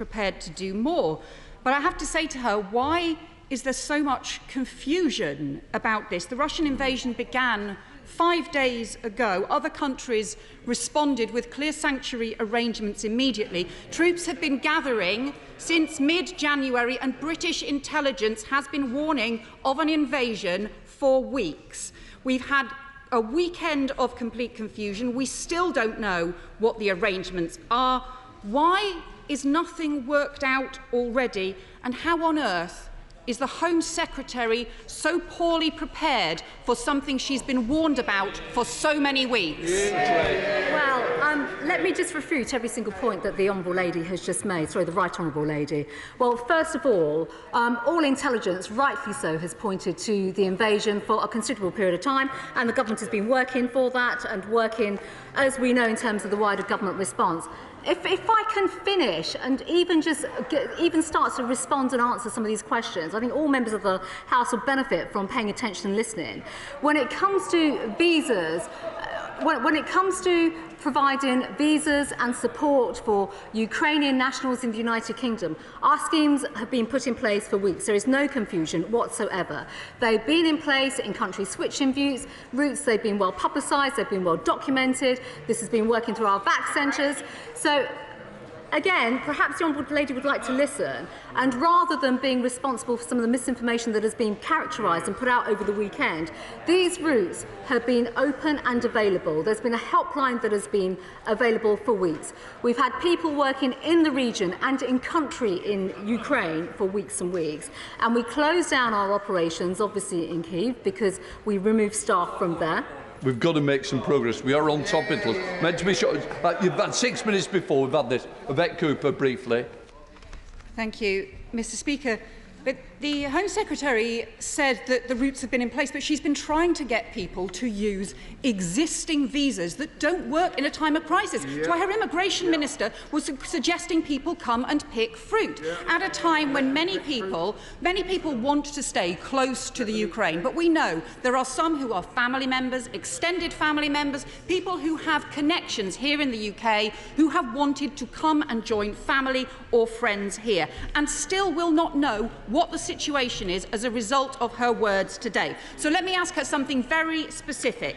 prepared to do more. But I have to say to her, why is there so much confusion about this? The Russian invasion began 5 days ago. Other countries responded with clear sanctuary arrangements immediately. Troops have been gathering since mid-January, and British intelligence has been warning of an invasion for weeks. We've had a weekend of complete confusion. We still don't know what the arrangements are. Why is nothing worked out already? And how on earth is the Home Secretary so poorly prepared for something she's been warned about for so many weeks? Well, let me just refute every single point that the Honourable Lady has just made. Sorry, the Right Honourable Lady. Well, first of all intelligence, rightly so, has pointed to the invasion for a considerable period of time, and the government has been working for that and working, as we know, in terms of the wider government response. If I can finish and even start to respond and answer some of these questions, I think all members of the House will benefit from paying attention and listening. When it comes to visas, when it comes to providing visas and support for Ukrainian nationals in the United Kingdom, our schemes have been put in place for weeks. There is no confusion whatsoever. They've been in place in country switching routes. They've been well publicised. They've been well documented. This has been working through our VAC centres. So, again, perhaps the Honourable Lady would like to listen, and rather than being responsible for some of the misinformation that has been characterised and put out over the weekend, these routes have been open and available. There's been a helpline that has been available for weeks. We've had people working in the region and in country in Ukraine for weeks and weeks, and we closed down our operations, obviously in Kyiv, because we removed staff from there. We've got to make some progress. We are on top of it. Meant to be short. You've had 6 minutes before we've had this. Yvette Cooper, briefly. Thank you, Mr. Speaker. But the Home Secretary said that the routes have been in place, but she's been trying to get people to use existing visas that don't work in a time of crisis. Yeah. So her immigration minister was suggesting people come and pick fruit at a time when many people want to stay close to the Ukraine. But we know there are some who are family members, extended family members, people who have connections here in the UK who have wanted to come and join family or friends here and still will not know what the situation is as a result of her words today. So let me ask her something very specific.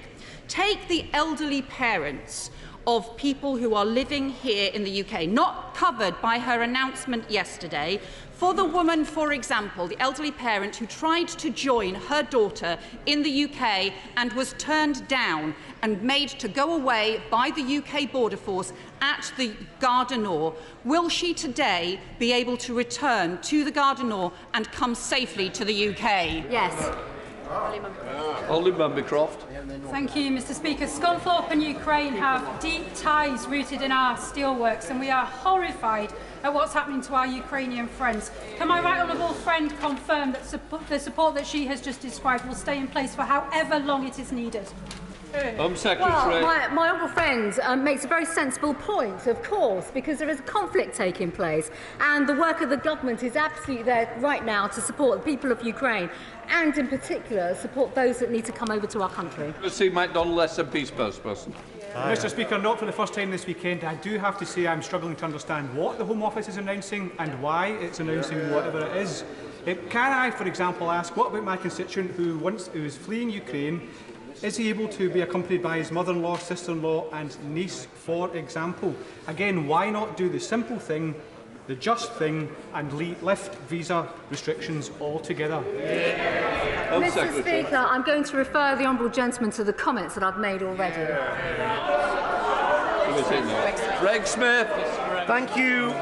Take the elderly parents of people who are living here in the UK, not covered by her announcement yesterday. For the woman, for example, the elderly parent who tried to join her daughter in the UK and was turned down and made to go away by the UK Border Force at the Gare du Nord, will she today be able to return to the Gare du Nord and come safely to the UK? Yes. Holly Mumbycroft. Thank you, Mr. Speaker. Scunthorpe and Ukraine have deep ties rooted in our steelworks, and we are horrified at what's happening to our Ukrainian friends. Can my right honourable friend confirm that the support that she has just described will stay in place for however long it is needed? Home Secretary. Well, my honourable friend makes a very sensible point, of course, because there is a conflict taking place, and the work of the government is absolutely there right now to support the people of Ukraine, and in particular support those that need to come over to our country. See MacDonald, SNP spokesperson. Mr. Speaker, not for the first time this weekend, I do have to say I'm struggling to understand what the Home Office is announcing and why it's announcing whatever it is. Can I, for example, ask, what about my constituent who is fleeing Ukraine? Is he able to be accompanied by his mother-in-law, sister-in-law and niece, for example? Again, why not do the simple thing, the just thing, and lift visa restrictions altogether? Mr. Speaker, I'm going to refer the honourable gentleman to the comments that I've made already. Greg Smith. Thank you,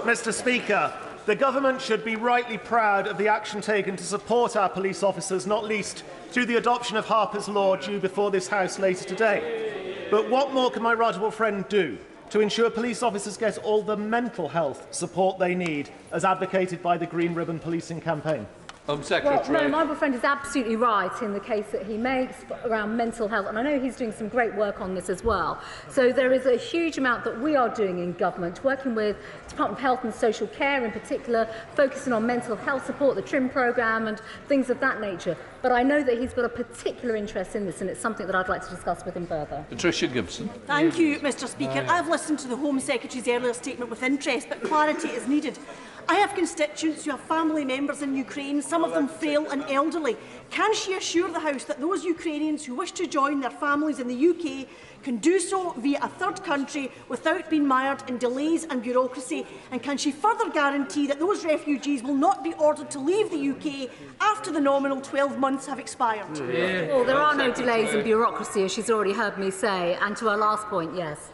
Mr. Speaker. The government should be rightly proud of the action taken to support our police officers, not least through the adoption of Harper's Law due before this House later today. But what more can my right honourable friend do to ensure police officers get all the mental health support they need, as advocated by the Green Ribbon Policing campaign? Home Secretary. Well, no, my honourable friend is absolutely right in the case that he makes around mental health, and I know he's doing some great work on this as well. So there is a huge amount that we are doing in government, working with the Department of Health and Social Care in particular, focusing on mental health support, the TRIM programme and things of that nature. But I know that he's got a particular interest in this, and it's something that I'd like to discuss with him further. Patricia Gibson. Thank you, Mr Speaker. I've listened to the Home Secretary's earlier statement with interest, but clarity is needed. I have constituents who have family members in Ukraine, some of them frail and elderly. Can she assure the House that those Ukrainians who wish to join their families in the UK can do so via a third country without being mired in delays and bureaucracy? And can she further guarantee that those refugees will not be ordered to leave the UK after the nominal 12 months have expired? Well, there are no delays and bureaucracy, as she's already heard me say, and to her last point, yes.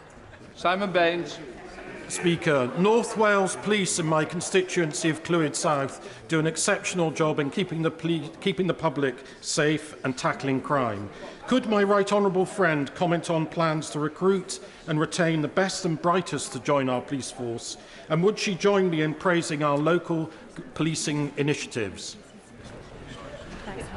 Simon Baines. Speaker, North Wales Police in my constituency of Clwyd South do an exceptional job in keeping the public safe and tackling crime. Could my right honourable friend comment on plans to recruit and retain the best and brightest to join our police force? And would she join me in praising our local policing initiatives?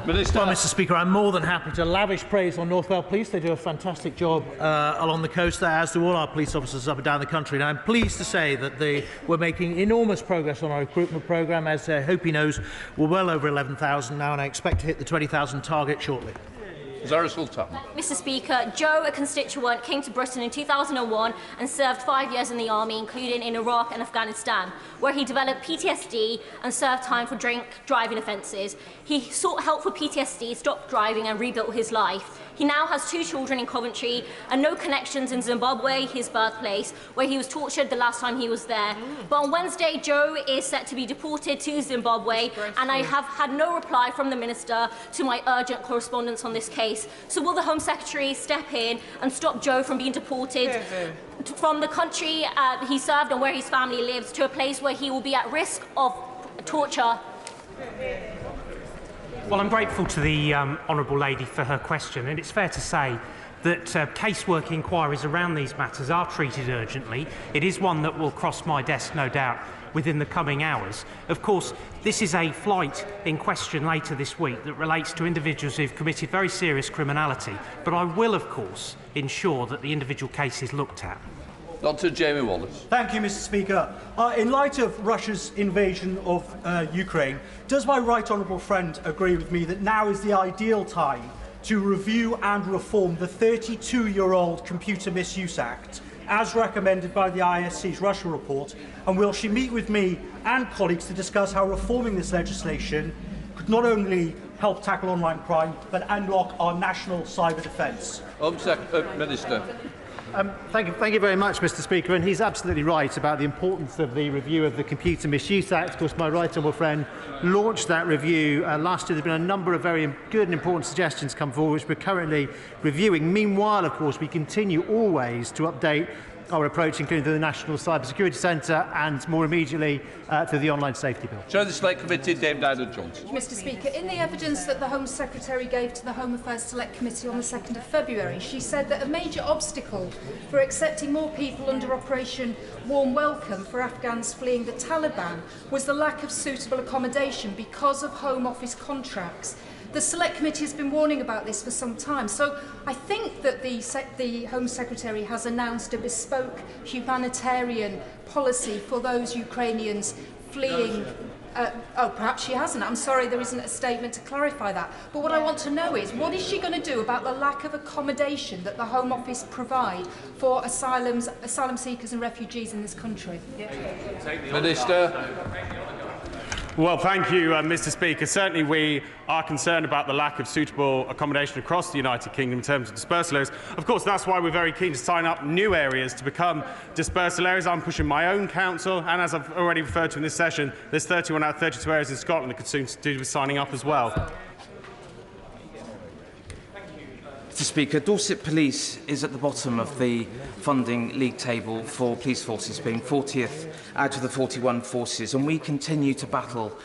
Minister. Well, Mr Speaker, I'm more than happy to lavish praise on North Wales Police. They do a fantastic job along the coast there, as do all our police officers up and down the country. And I'm pleased to say that we're making enormous progress on our recruitment programme. As I hope he knows, we're well over 11,000 now, and I expect to hit the 20,000 target shortly. Zara Sultan. Mr Speaker, Joe, a constituent, came to Britain in 2001 and served 5 years in the army, including in Iraq and Afghanistan, where he developed PTSD and served time for driving offences. He sought help for PTSD, stopped driving and rebuilt his life. He now has 2 children in Coventry and no connections in Zimbabwe, his birthplace, where he was tortured the last time he was there. But on Wednesday, Joe is set to be deported to Zimbabwe, and I have had no reply from the Minister to my urgent correspondence on this case. So will the Home Secretary step in and stop Joe from being deported from the country he served and where his family lives to a place where he will be at risk of torture? Well, I'm grateful to the honourable lady for her question, and it's fair to say that casework inquiries around these matters are treated urgently. It is one that will cross my desk, no doubt, within the coming hours. Of course, this is a flight in question later this week that relates to individuals who have committed very serious criminality, but I will, of course, ensure that the individual case is looked at. Dr. Jamie Wallace. Thank you, Mr Speaker. In light of Russia's invasion of Ukraine, does my right honourable friend agree with me that now is the ideal time to review and reform the 32-year-old Computer Misuse Act, as recommended by the ISC's Russia report? And will she meet with me and colleagues to discuss how reforming this legislation could not only help tackle online crime, but unlock our national cyber defence? Minister. Thank you very much, Mr Speaker, and he's absolutely right about the importance of the review of the Computer Misuse Act. Of course, my right honourable friend launched that review last year. There have been a number of very good and important suggestions come forward, which we're currently reviewing. Meanwhile, of course, we continue always to update our approach, including to the National Cyber Security Centre and, more immediately, to the Online Safety Bill. Chair of the Select Committee, Dame Diana Johnson. Mr Speaker, in the evidence that the Home Secretary gave to the Home Affairs Select Committee on the 2nd of February, she said that a major obstacle for accepting more people under Operation Warm Welcome for Afghans fleeing the Taliban was the lack of suitable accommodation because of Home Office contracts. The Select Committee has been warning about this for some time, so I think that the Home Secretary has announced a bespoke humanitarian policy for those Ukrainians fleeing. Oh, perhaps she hasn't. I'm sorry, there isn't a statement to clarify that. But what I want to know is, what is she going to do about the lack of accommodation that the Home Office provide for asylum seekers and refugees in this country? Minister. Well, thank you, Mr Speaker. Certainly we are concerned about the lack of suitable accommodation across the United Kingdom in terms of dispersal areas. Of course, that's why we're very keen to sign up new areas to become dispersal areas. I'm pushing my own council, and as I've already referred to in this session, there's 31 out of 32 areas in Scotland that could soon do with signing up as well. Mr Speaker, Dorset Police is at the bottom of the funding league table for police forces, being 40th out of the 41 forces, and we continue to battle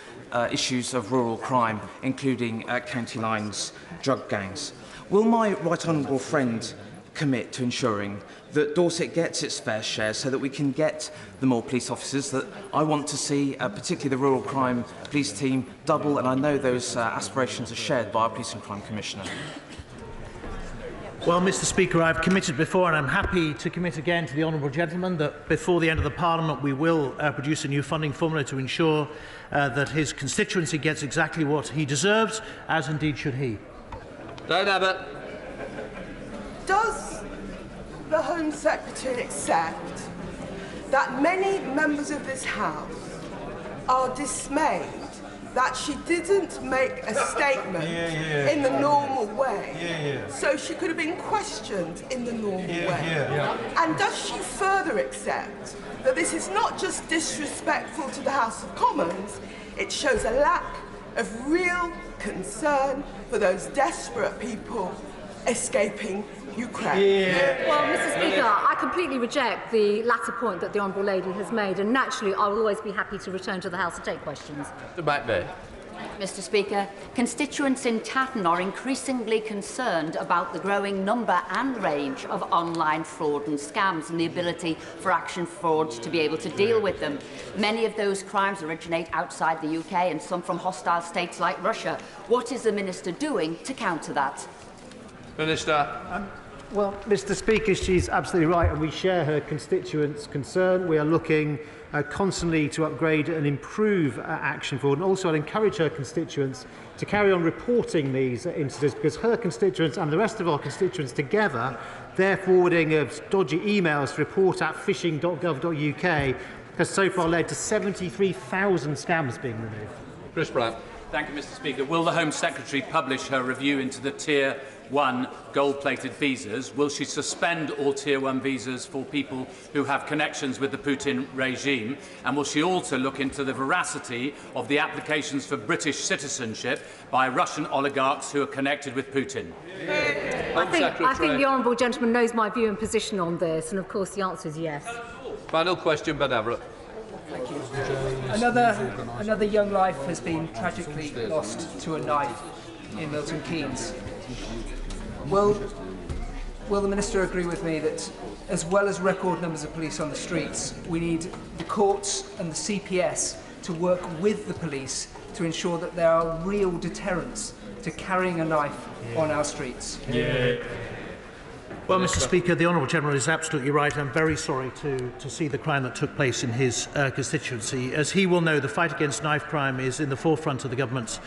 issues of rural crime, including county lines drug gangs. Will my right honourable friend commit to ensuring that Dorset gets its fair share so that we can get the more police officers that I want to see, particularly the Rural Crime Police team, double, and I know those aspirations are shared by our Police and Crime Commissioner. Well, Mr Speaker, I've committed before, and I'm happy to commit again to the honourable gentleman, that before the end of the Parliament we will produce a new funding formula to ensure that his constituency gets exactly what he deserves, as indeed should he. Don't have it. Does the Home Secretary accept that many members of this House are dismayed that she didn't make a statement in the normal way, so she could have been questioned in the normal way? And does she further accept that this is not just disrespectful to the House of Commons, it shows a lack of real concern for those desperate people escaping Ukraine? Well, Mr Speaker, I completely reject the latter point that the Honourable Lady has made, and naturally I will always be happy to return to the House to take questions. Back there. Mr Speaker, constituents in Tatton are increasingly concerned about the growing number and range of online fraud and scams and the ability for Action Fraud to be able to deal with them. Many of those crimes originate outside the UK and some from hostile states like Russia. What is the Minister doing to counter that? Minister. Well, Mr Speaker, she's absolutely right, and we share her constituents' concern. We are looking constantly to upgrade and improve Action Fraud, and also I'd encourage her constituents to carry on reporting these incidents, because her constituents and the rest of our constituents together, their forwarding of dodgy emails to report@phishing.gov.uk has so far led to 73,000 scams being removed. Chris Brown. Thank you, Mr Speaker. Will the Home Secretary publish her review into the Tier 1 gold-plated visas? Will she suspend all Tier 1 visas for people who have connections with the Putin regime? And will she also look into the veracity of the applications for British citizenship by Russian oligarchs who are connected with Putin? I think the honourable gentleman knows my view and position on this, and of course the answer is yes. Final question, Ben Everett. Thank you. Another young life has been tragically lost to a knife in Milton Keynes. Will the Minister agree with me that, as well as record numbers of police on the streets, we need the courts and the CPS to work with the police to ensure that there are real deterrents to carrying a knife on our streets? Well, Mr Speaker, the honourable gentleman is absolutely right. I'm very sorry to see the crime that took place in his constituency. As he will know, the fight against knife crime is in the forefront of the government's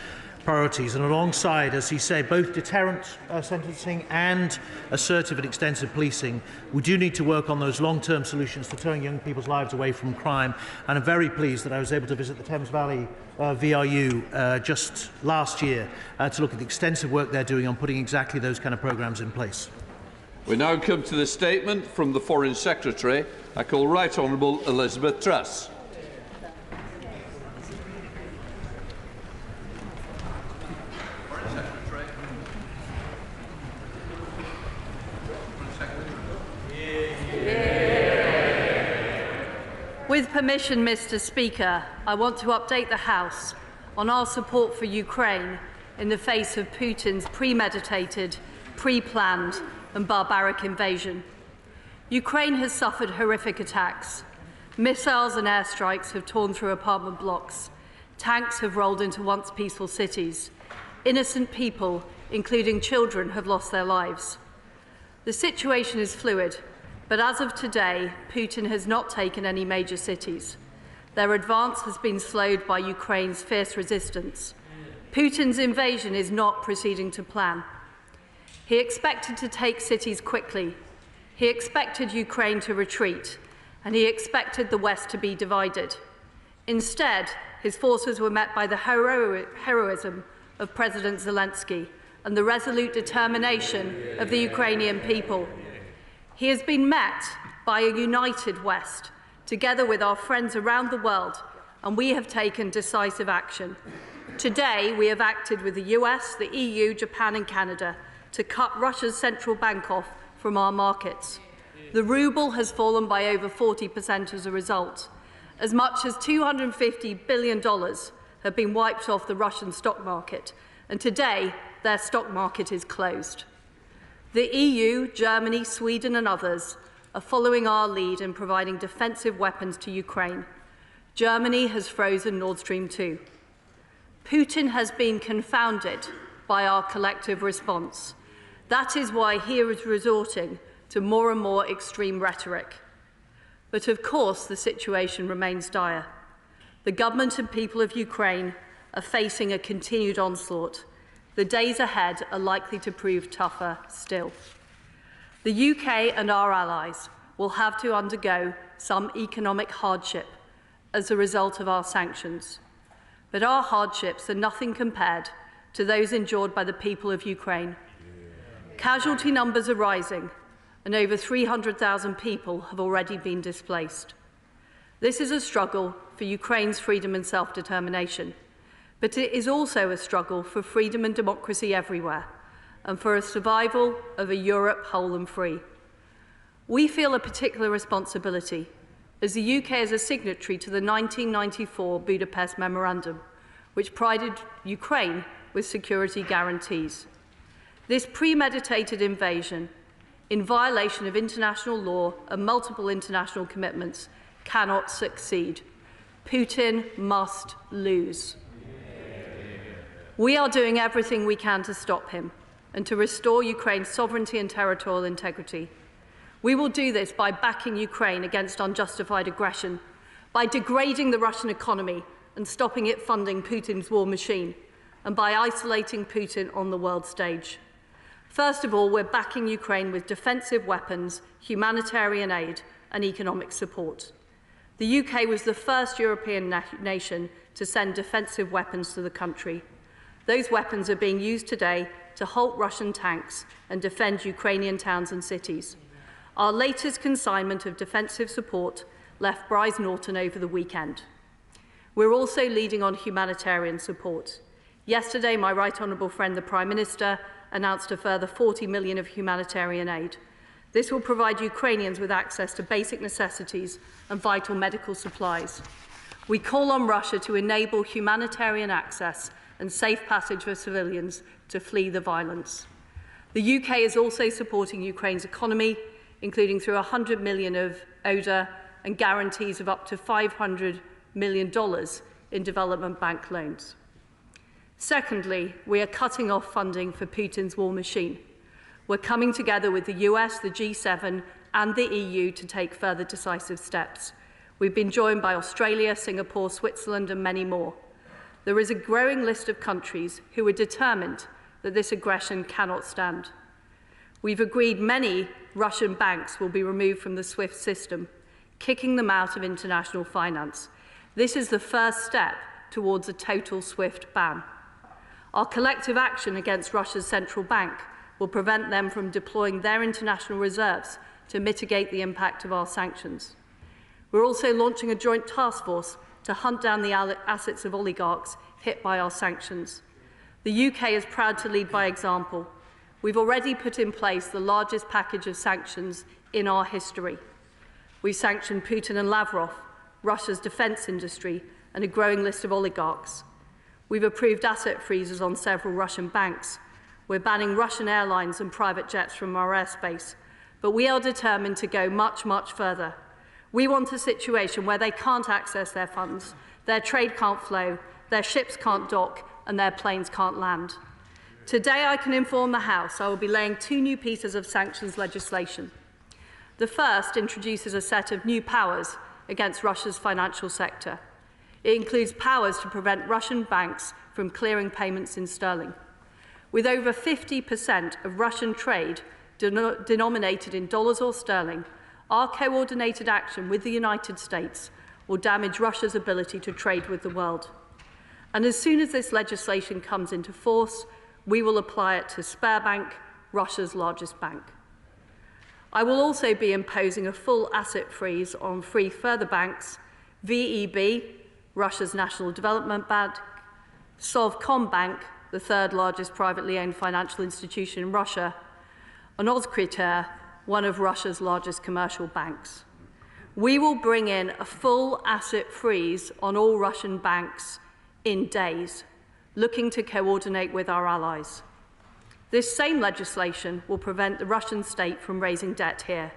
priorities, and alongside, as he said, both deterrent sentencing and assertive and extensive policing, we do need to work on those long-term solutions to turning young people's lives away from crime. And I'm very pleased that I was able to visit the Thames Valley VRU just last year to look at the extensive work they're doing on putting exactly those kind of programmes in place. We now come to the statement from the Foreign Secretary. I call Right Honourable Elizabeth Truss. With permission, Mr Speaker, I want to update the House on our support for Ukraine in the face of Putin's premeditated, pre-planned and barbaric invasion. Ukraine has suffered horrific attacks. Missiles and airstrikes have torn through apartment blocks. Tanks have rolled into once peaceful cities. Innocent people, including children, have lost their lives. The situation is fluid, but as of today, Putin has not taken any major cities. Their advance has been slowed by Ukraine's fierce resistance. Putin's invasion is not proceeding to plan. He expected to take cities quickly. He expected Ukraine to retreat, and he expected the West to be divided. Instead, his forces were met by the heroism of President Zelensky and the resolute determination of the Ukrainian people. He has been met by a united West, together with our friends around the world, and we have taken decisive action. Today, we have acted with the US, the EU, Japan and Canada to cut Russia's central bank off from our markets. The ruble has fallen by over 40% as a result. As much as $250 billion have been wiped off the Russian stock market, and today their stock market is closed. The EU, Germany, Sweden and others are following our lead in providing defensive weapons to Ukraine. Germany has frozen Nord Stream 2. Putin has been confounded by our collective response. That is why he is resorting to more and more extreme rhetoric. But of course, the situation remains dire. The government and people of Ukraine are facing a continued onslaught. The days ahead are likely to prove tougher still. The UK and our allies will have to undergo some economic hardship as a result of our sanctions. But our hardships are nothing compared to those endured by the people of Ukraine. Casualty numbers are rising, and over 300,000 people have already been displaced. This is a struggle for Ukraine's freedom and self-determination, but it is also a struggle for freedom and democracy everywhere, and for a survival of a Europe whole and free. We feel a particular responsibility, as the UK is a signatory to the 1994 Budapest Memorandum, which provided Ukraine with security guarantees. This premeditated invasion, in violation of international law and multiple international commitments, cannot succeed. Putin must lose. We are doing everything we can to stop him and to restore Ukraine's sovereignty and territorial integrity. We will do this by backing Ukraine against unjustified aggression, by degrading the Russian economy and stopping it funding Putin's war machine, and by isolating Putin on the world stage. First of all, we're backing Ukraine with defensive weapons, humanitarian aid and economic support. The UK was the first European nation to send defensive weapons to the country. Those weapons are being used today to halt Russian tanks and defend Ukrainian towns and cities. Our latest consignment of defensive support left Brize Norton over the weekend. We're also leading on humanitarian support. Yesterday, my right honourable friend, the Prime Minister, announced a further 40 million of humanitarian aid. This will provide Ukrainians with access to basic necessities and vital medical supplies. We call on Russia to enable humanitarian access and safe passage for civilians to flee the violence. The UK is also supporting Ukraine's economy, including through 100 million of ODA and guarantees of up to $500 million in development bank loans. Secondly, we are cutting off funding for Putin's war machine. We're coming together with the US, the G7 and the EU to take further decisive steps. We've been joined by Australia, Singapore, Switzerland and many more. There is a growing list of countries who are determined that this aggression cannot stand. We've agreed many Russian banks will be removed from the SWIFT system, kicking them out of international finance. This is the first step towards a total SWIFT ban. Our collective action against Russia's central bank will prevent them from deploying their international reserves to mitigate the impact of our sanctions. We're also launching a joint task force to hunt down the assets of oligarchs hit by our sanctions. The UK is proud to lead by example. We've already put in place the largest package of sanctions in our history. We've sanctioned Putin and Lavrov, Russia's defence industry, and a growing list of oligarchs. We've approved asset freezes on several Russian banks. We're banning Russian airlines and private jets from our airspace. But we are determined to go much, much further. We want a situation where they can't access their funds, their trade can't flow, their ships can't dock, and their planes can't land. Today, I can inform the House I will be laying 2 new pieces of sanctions legislation. The first introduces a set of new powers against Russia's financial sector. It includes powers to prevent Russian banks from clearing payments in sterling. With over 50% of Russian trade denominated in dollars or sterling, our coordinated action with the United States will damage Russia's ability to trade with the world. And as soon as this legislation comes into force, we will apply it to Sberbank, Russia's largest bank. I will also be imposing a full asset freeze on 3 further banks, VEB, Russia's National Development Bank, Sovcombank, the 3rd largest privately owned financial institution in Russia, and Ozkriter, one of Russia's largest commercial banks. We will bring in a full asset freeze on all Russian banks in days, looking to coordinate with our allies. This same legislation will prevent the Russian state from raising debt here,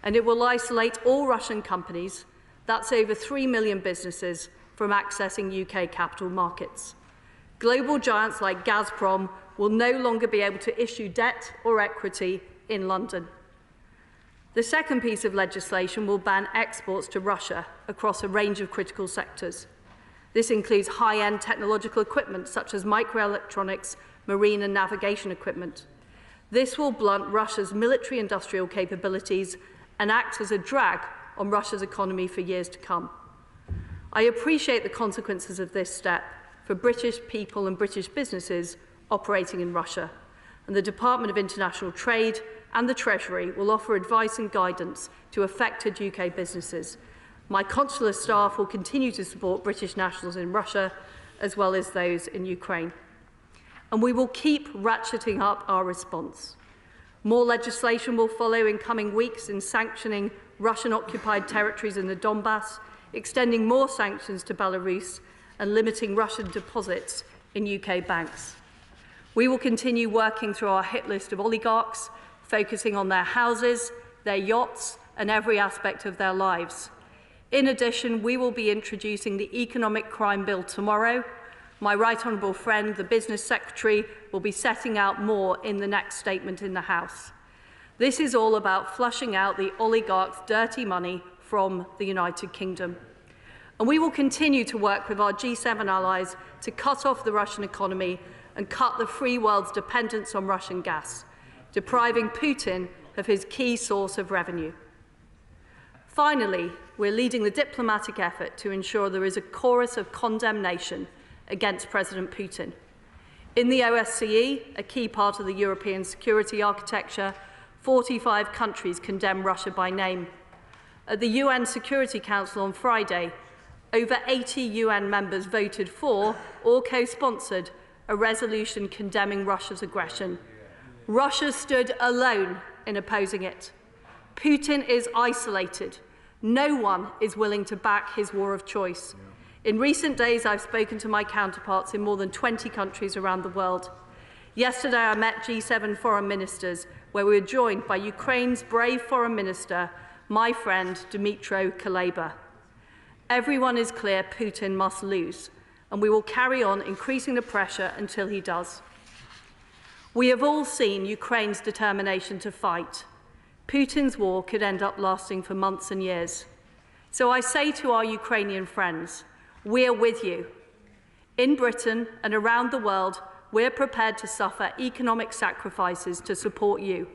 and it will isolate all Russian companies, that's over 3 million businesses, from accessing UK capital markets. Global giants like Gazprom will no longer be able to issue debt or equity in London. The second piece of legislation will ban exports to Russia across a range of critical sectors. This includes high-end technological equipment such as microelectronics, marine and navigation equipment. This will blunt Russia's military-industrial capabilities and act as a drag on Russia's economy for years to come. I appreciate the consequences of this step for British people and British businesses operating in Russia, and the Department of International Trade and the Treasury will offer advice and guidance to affected UK businesses. My consular staff will continue to support British nationals in Russia, as well as those in Ukraine. And we will keep ratcheting up our response. More legislation will follow in coming weeks in sanctioning Russian-occupied territories in the Donbass, extending more sanctions to Belarus, and limiting Russian deposits in UK banks. We will continue working through our hit list of oligarchs, focusing on their houses, their yachts, and every aspect of their lives. In addition, we will be introducing the Economic Crime Bill tomorrow. My right honourable friend, the Business Secretary, will be setting out more in the next statement in the House. This is all about flushing out the oligarchs' dirty money from the United Kingdom. And we will continue to work with our G7 allies to cut off the Russian economy and cut the free world's dependence on Russian gas, depriving Putin of his key source of revenue. Finally, we're leading the diplomatic effort to ensure there is a chorus of condemnation against President Putin. In the OSCE, a key part of the European security architecture, 45 countries condemn Russia by name. At the UN Security Council on Friday, over 80 UN members voted for or co-sponsored a resolution condemning Russia's aggression. Russia stood alone in opposing it. Putin is isolated. No one is willing to back his war of choice. In recent days, I've spoken to my counterparts in more than 20 countries around the world. Yesterday, I met G7 foreign ministers, where we were joined by Ukraine's brave foreign minister, my friend Dmytro Kuleba. Everyone is clear Putin must lose, and we will carry on increasing the pressure until he does. We have all seen Ukraine's determination to fight. Putin's war could end up lasting for months and years. So I say to our Ukrainian friends, we are with you. In Britain and around the world, we're prepared to suffer economic sacrifices to support you.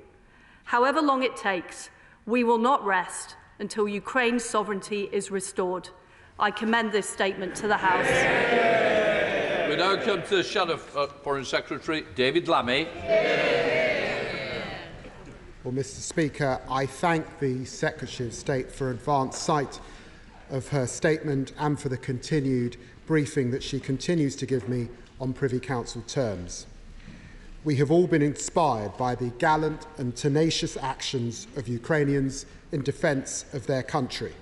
However long it takes, we will not rest until Ukraine's sovereignty is restored. I commend this statement to the House. We now come to the Shadow Foreign Secretary, David Lammy. Well, Mr. Speaker, I thank the Secretary of State for advance sight of her statement and for the continued briefing that she continues to give me on Privy Council terms. We have all been inspired by the gallant and tenacious actions of Ukrainians in defence of their country.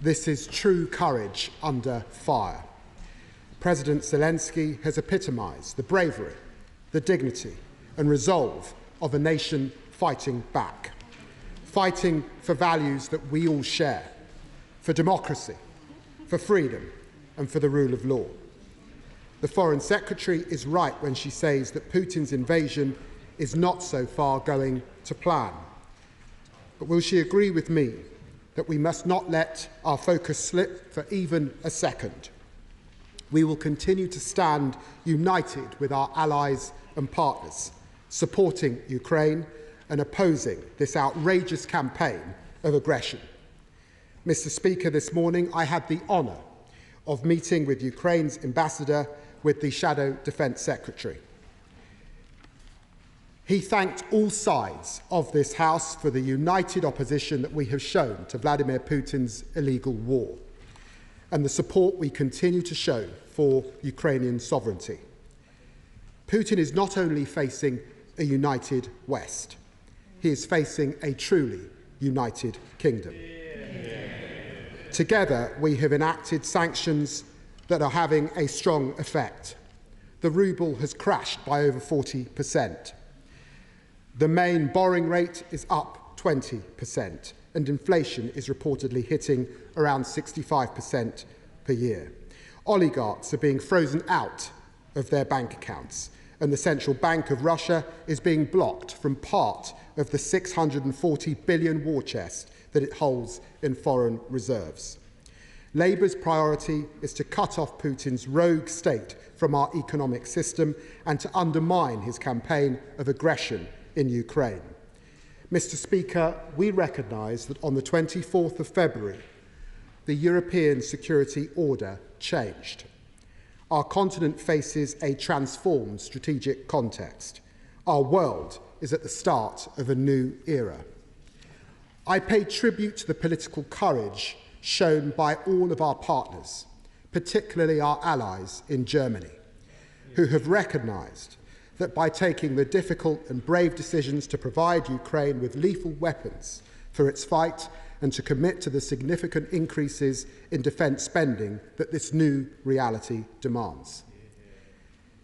This is true courage under fire. President Zelensky has epitomised the bravery, the dignity and resolve of a nation fighting back, fighting for values that we all share, for democracy, for freedom and for the rule of law. The Foreign Secretary is right when she says that Putin's invasion is not so far going to plan. But will she agree with me that we must not let our focus slip for even a second? We will continue to stand united with our allies and partners, supporting Ukraine and opposing this outrageous campaign of aggression. Mr. Speaker, this morning I had the honour of meeting with Ukraine's ambassador with the Shadow Defence Secretary. He thanked all sides of this House for the united opposition that we have shown to Vladimir Putin's illegal war and the support we continue to show for Ukrainian sovereignty. Putin is not only facing a united West, he is facing a truly united kingdom. Together, we have enacted sanctions that are having a strong effect. The ruble has crashed by over 40%. The main borrowing rate is up 20%, and inflation is reportedly hitting around 65% per year. Oligarchs are being frozen out of their bank accounts, and the Central Bank of Russia is being blocked from part of the 640 billion war chest that it holds in foreign reserves. Labour's priority is to cut off Putin's rogue state from our economic system and to undermine his campaign of aggression in Ukraine. Mr. Speaker, we recognise that on the 24th of February, the European security order changed. Our continent faces a transformed strategic context. Our world is at the start of a new era. I pay tribute to the political courage shown by all of our partners, particularly our allies in Germany, who have recognised that by taking the difficult and brave decisions to provide Ukraine with lethal weapons for its fight and to commit to the significant increases in defence spending that this new reality demands.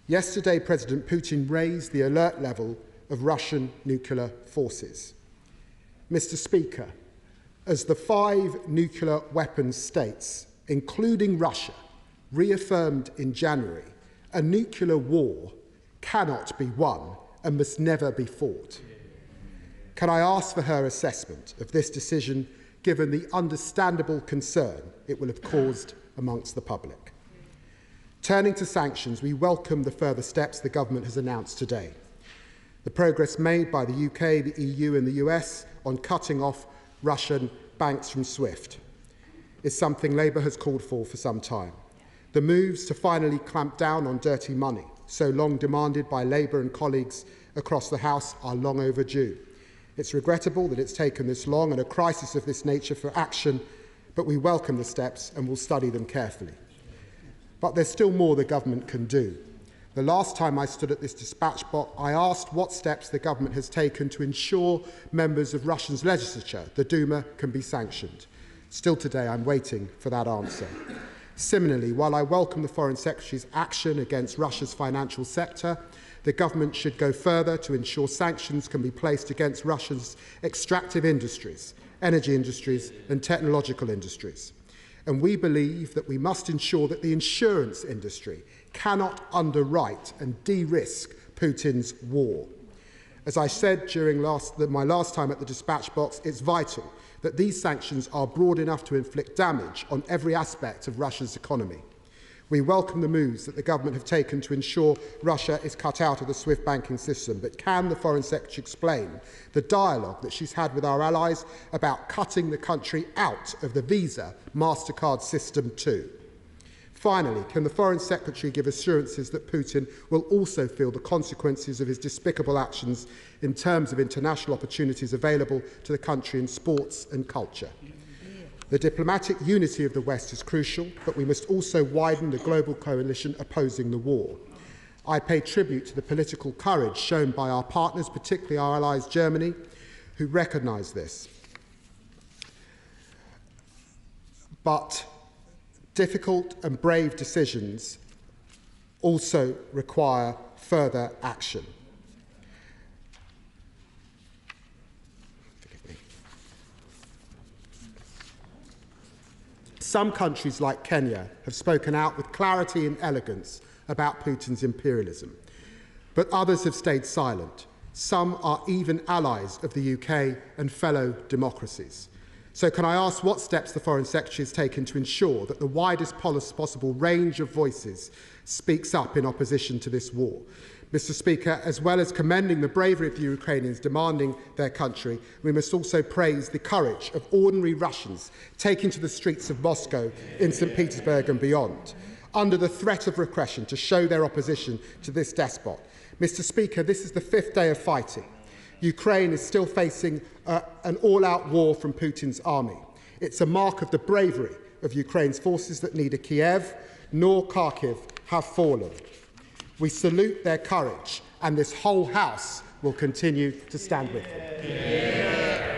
Yesterday, President Putin raised the alert level of Russian nuclear forces. Mr. Speaker, as the 5 nuclear weapons states, including Russia, reaffirmed in January, a nuclear war cannot be won and must never be fought. Can I ask for her assessment of this decision, given the understandable concern it will have caused amongst the public? Turning to sanctions, we welcome the further steps the government has announced today. The progress made by the UK, the EU and the US on cutting off Russian banks from SWIFT is something Labour has called for some time. The moves to finally clamp down on dirty money, so long demanded by Labour and colleagues across the House, are long overdue. It's regrettable that it's taken this long and a crisis of this nature for action, but we welcome the steps and will study them carefully. But there's still more the government can do. The last time I stood at this dispatch box, I asked what steps the government has taken to ensure members of Russia's legislature, the Duma, can be sanctioned. Still today, I'm waiting for that answer. Similarly, while I welcome the Foreign Secretary's action against Russia's financial sector, the government should go further to ensure sanctions can be placed against Russia's extractive industries, energy industries and technological industries. And we believe that we must ensure that the insurance industry cannot underwrite and de-risk Putin's war. As I said during my last time at the dispatch box, it's vital that these sanctions are broad enough to inflict damage on every aspect of Russia's economy. We welcome the moves that the government have taken to ensure Russia is cut out of the SWIFT banking system, but can the Foreign Secretary explain the dialogue that she's had with our allies about cutting the country out of the Visa MasterCard system too? Finally, can the Foreign Secretary give assurances that Putin will also feel the consequences of his despicable actions in terms of international opportunities available to the country in sports and culture? The diplomatic unity of the West is crucial, but we must also widen the global coalition opposing the war. I pay tribute to the political courage shown by our partners, particularly our allies Germany, who recognise this. But difficult and brave decisions also require further action. Some countries like Kenya have spoken out with clarity and elegance about Putin's imperialism, but others have stayed silent. Some are even allies of the UK and fellow democracies. So can I ask what steps the Foreign Secretary has taken to ensure that the widest possible range of voices speaks up in opposition to this war? Mr. Speaker, as well as commending the bravery of the Ukrainians demanding their country, we must also praise the courage of ordinary Russians taking to the streets of Moscow, in St. Petersburg and beyond, under the threat of repression to show their opposition to this despot. Mr. Speaker, this is the 5th day of fighting. Ukraine is still facing an all-out war from Putin's army. It's a mark of the bravery of Ukraine's forces that neither Kiev nor Kharkiv have fallen. We salute their courage, and this whole House will continue to stand with them.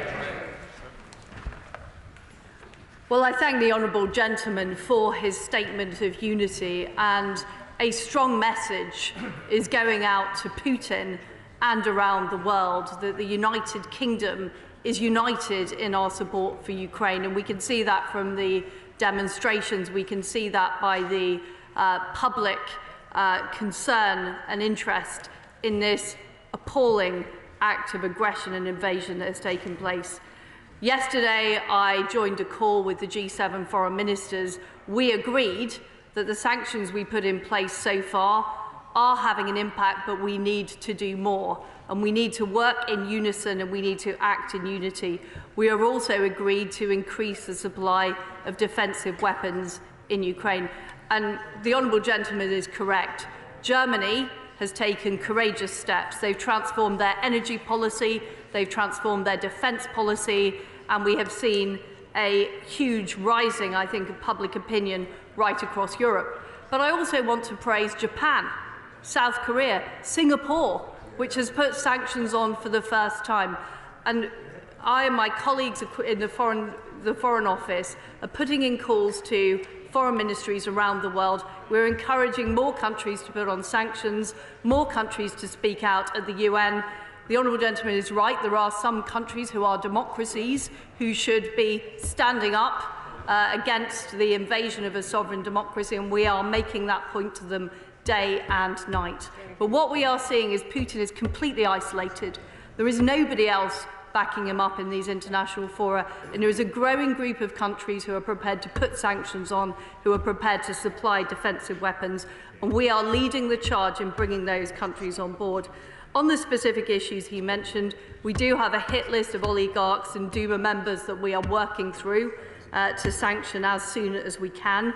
Well, I thank the honourable gentleman for his statement of unity, and a strong message is going out to Putin and around the world, that the United Kingdom is united in our support for Ukraine. And we can see that from the demonstrations, we can see that by the public concern and interest in this appalling act of aggression and invasion that has taken place. Yesterday, I joined a call with the G7 foreign ministers. We agreed that the sanctions we put in place so far are having an impact, but we need to do more. And we need to work in unison and we need to act in unity. We have also agreed to increase the supply of defensive weapons in Ukraine. And the honourable gentleman is correct. Germany has taken courageous steps. They've transformed their energy policy, they've transformed their defence policy, and we have seen a huge rising, I think, of public opinion right across Europe. But I also want to praise Japan, South Korea, Singapore, which has put sanctions on for the first time. And I and my colleagues in the Foreign Office are putting in calls to foreign ministries around the world. We're encouraging more countries to put on sanctions, more countries to speak out at the UN. The honourable gentleman is right. There are some countries who are democracies who should be standing up against the invasion of a sovereign democracy, and we are making that point to them day and night. But what we are seeing is Putin is completely isolated. There is nobody else backing him up in these international fora, and there is a growing group of countries who are prepared to put sanctions on, who are prepared to supply defensive weapons, and we are leading the charge in bringing those countries on board. On the specific issues he mentioned, we do have a hit list of oligarchs and Duma members that we are working through to sanction as soon as we can.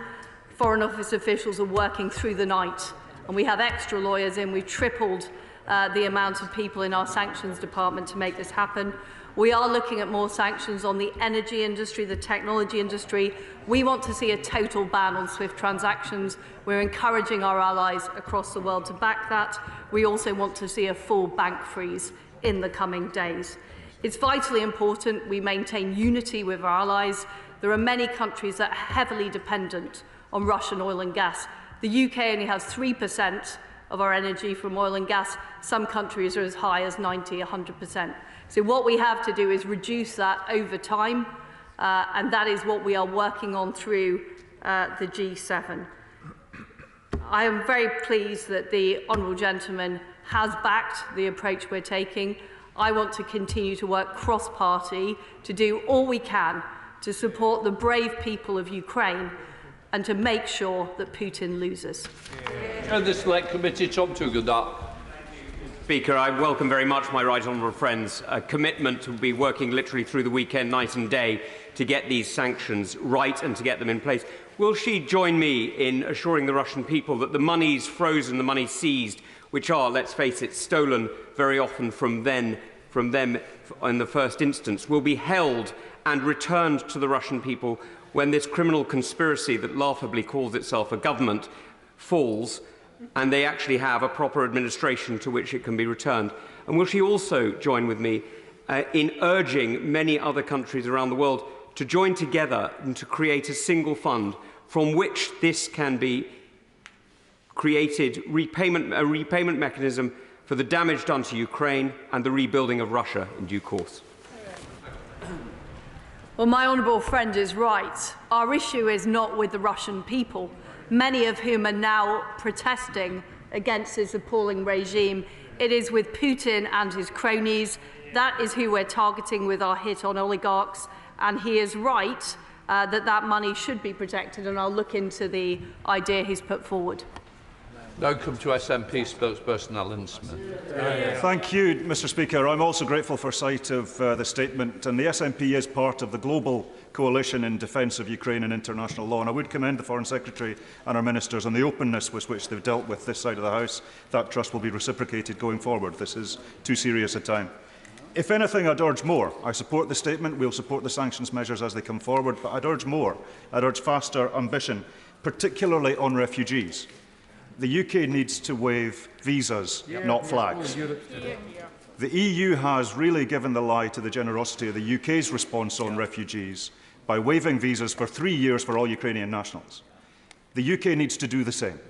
Foreign Office officials are working through the night, and we have extra lawyers in. We've tripled the amount of people in our sanctions department to make this happen. We are looking at more sanctions on the energy industry, the technology industry. We want to see a total ban on SWIFT transactions. We're encouraging our allies across the world to back that. We also want to see a full bank freeze in the coming days. It's vitally important we maintain unity with our allies. There are many countries that are heavily dependent on Russian oil and gas. The UK only has 3% of our energy from oil and gas. Some countries are as high as 90, 100%. So what we have to do is reduce that over time, and that is what we are working on through the G7. I am very pleased that the honourable gentleman has backed the approach we're taking. I want to continue to work cross-party to do all we can to support the brave people of Ukraine and to make sure that Putin loses. The Select Committee, Tom Tugendhat. Speaker, I welcome very much my right honourable friend's commitment to be working literally through the weekend, night and day, to get these sanctions right and to get them in place. Will she join me in assuring the Russian people that the monies frozen, the money seized, which are, let's face it, stolen very often from them in the first instance, will be held and returned to the Russian people when this criminal conspiracy that laughably calls itself a government falls and they actually have a proper administration to which it can be returned? And will she also join with me in urging many other countries around the world to join together and to create a single fund from which this can be created, a repayment mechanism for the damage done to Ukraine and the rebuilding of Russia in due course? Well, my honourable friend is right. Our issue is not with the Russian people, many of whom are now protesting against this appalling regime. It is with Putin and his cronies. That is who we're targeting with our hit on oligarchs. And he is right that money should be protected, and I'll look into the idea he's put forward. Now come to SNP spokesperson Alan Smith. Thank you, Mr Speaker. I'm also grateful for sight of the statement, and the SNP is part of the global coalition in defence of Ukraine and international law, and I would commend the Foreign Secretary and our ministers on the openness with which they've dealt with this side of the House. That trust will be reciprocated going forward. This is too serious a time. If anything, I'd urge more. I support the statement. We'll support the sanctions measures as they come forward, but I'd urge more. I'd urge faster ambition, particularly on refugees. The UK needs to waive visas, not flags. The EU has really given the lie to the generosity of the UK's response on refugees by waiving visas for 3 years for all Ukrainian nationals. The UK needs to do the same.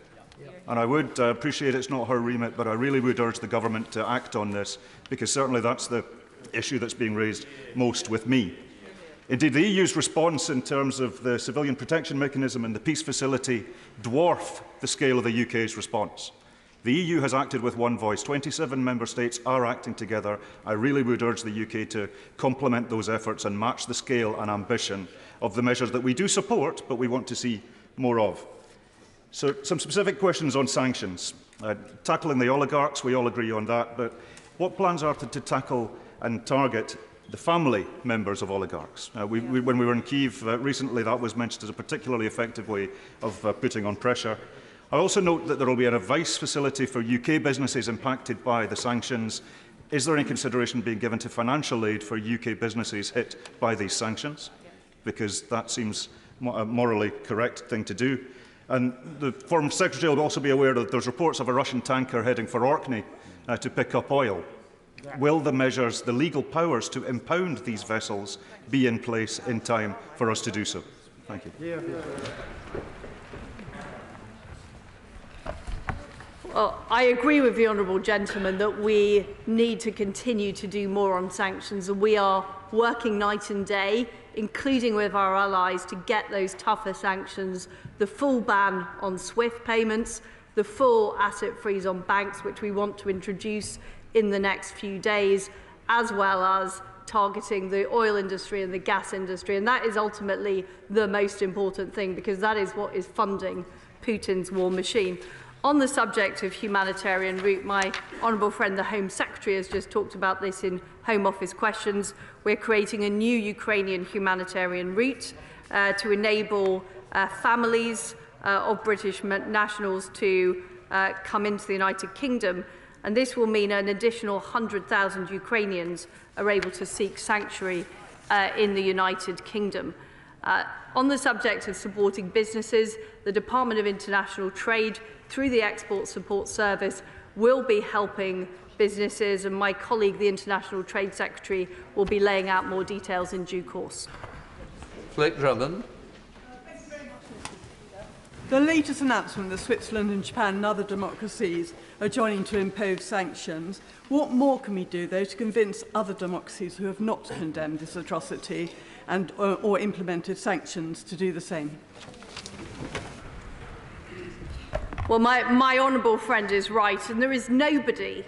And I would appreciate it's not her remit, but I really would urge the government to act on this, because certainly that's the issue that's being raised most with me. Indeed, the EU's response in terms of the civilian protection mechanism and the peace facility dwarf the scale of the UK's response. The EU has acted with one voice. 27 member states are acting together. I really would urge the UK to complement those efforts and match the scale and ambition of the measures that we do support, but we want to see more of. So, some specific questions on sanctions. Tackling the oligarchs, we all agree on that, but what plans are to tackle and target the family members of oligarchs? When we were in Kyiv recently, that was mentioned as a particularly effective way of putting on pressure. I also note that there will be an advice facility for UK businesses impacted by the sanctions. Is there any consideration being given to financial aid for UK businesses hit by these sanctions? Because that seems a morally correct thing to do. And the Foreign Secretary will also be aware that there's reports of a Russian tanker heading for Orkney to pick up oil. Will the measures, the legal powers to impound these vessels, be in place in time for us to do so? Thank you. Well, I agree with the honourable gentleman that we need to continue to do more on sanctions, and we are working night and day, including with our allies, to get those tougher sanctions, the full ban on SWIFT payments, the full asset freeze on banks, which we want to introduce in the next few days, as well as targeting the oil industry and the gas industry. And that is ultimately the most important thing, because that is what is funding Putin's war machine. On the subject of humanitarian route, my honourable friend, the Home Secretary, has just talked about this in Home Office questions. We're creating a new Ukrainian humanitarian route to enable families of British nationals to come into the United Kingdom. And this will mean an additional 100,000 Ukrainians are able to seek sanctuary in the United Kingdom. On the subject of supporting businesses, the Department of International Trade, through the Export Support Service, will be helping businesses, and my colleague, the International Trade Secretary, will be laying out more details in due course. Flake Drummond. The latest announcement that Switzerland and Japan and other democracies are joining to impose sanctions. What more can we do, though, to convince other democracies who have not condemned this atrocity and or implemented sanctions to do the same? Well, my honourable friend is right, and there is nobody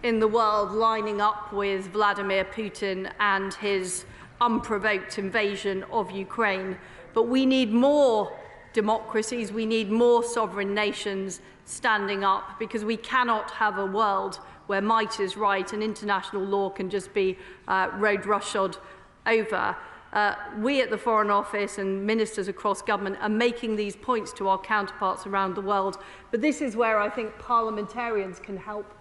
in the world lining up with Vladimir Putin and his unprovoked invasion of Ukraine. But we need more democracies, we need more sovereign nations standing up, because we cannot have a world where might is right and international law can just be road roughshod over. We at the Foreign Office and ministers across government are making these points to our counterparts around the world, but this is where I think parliamentarians can help.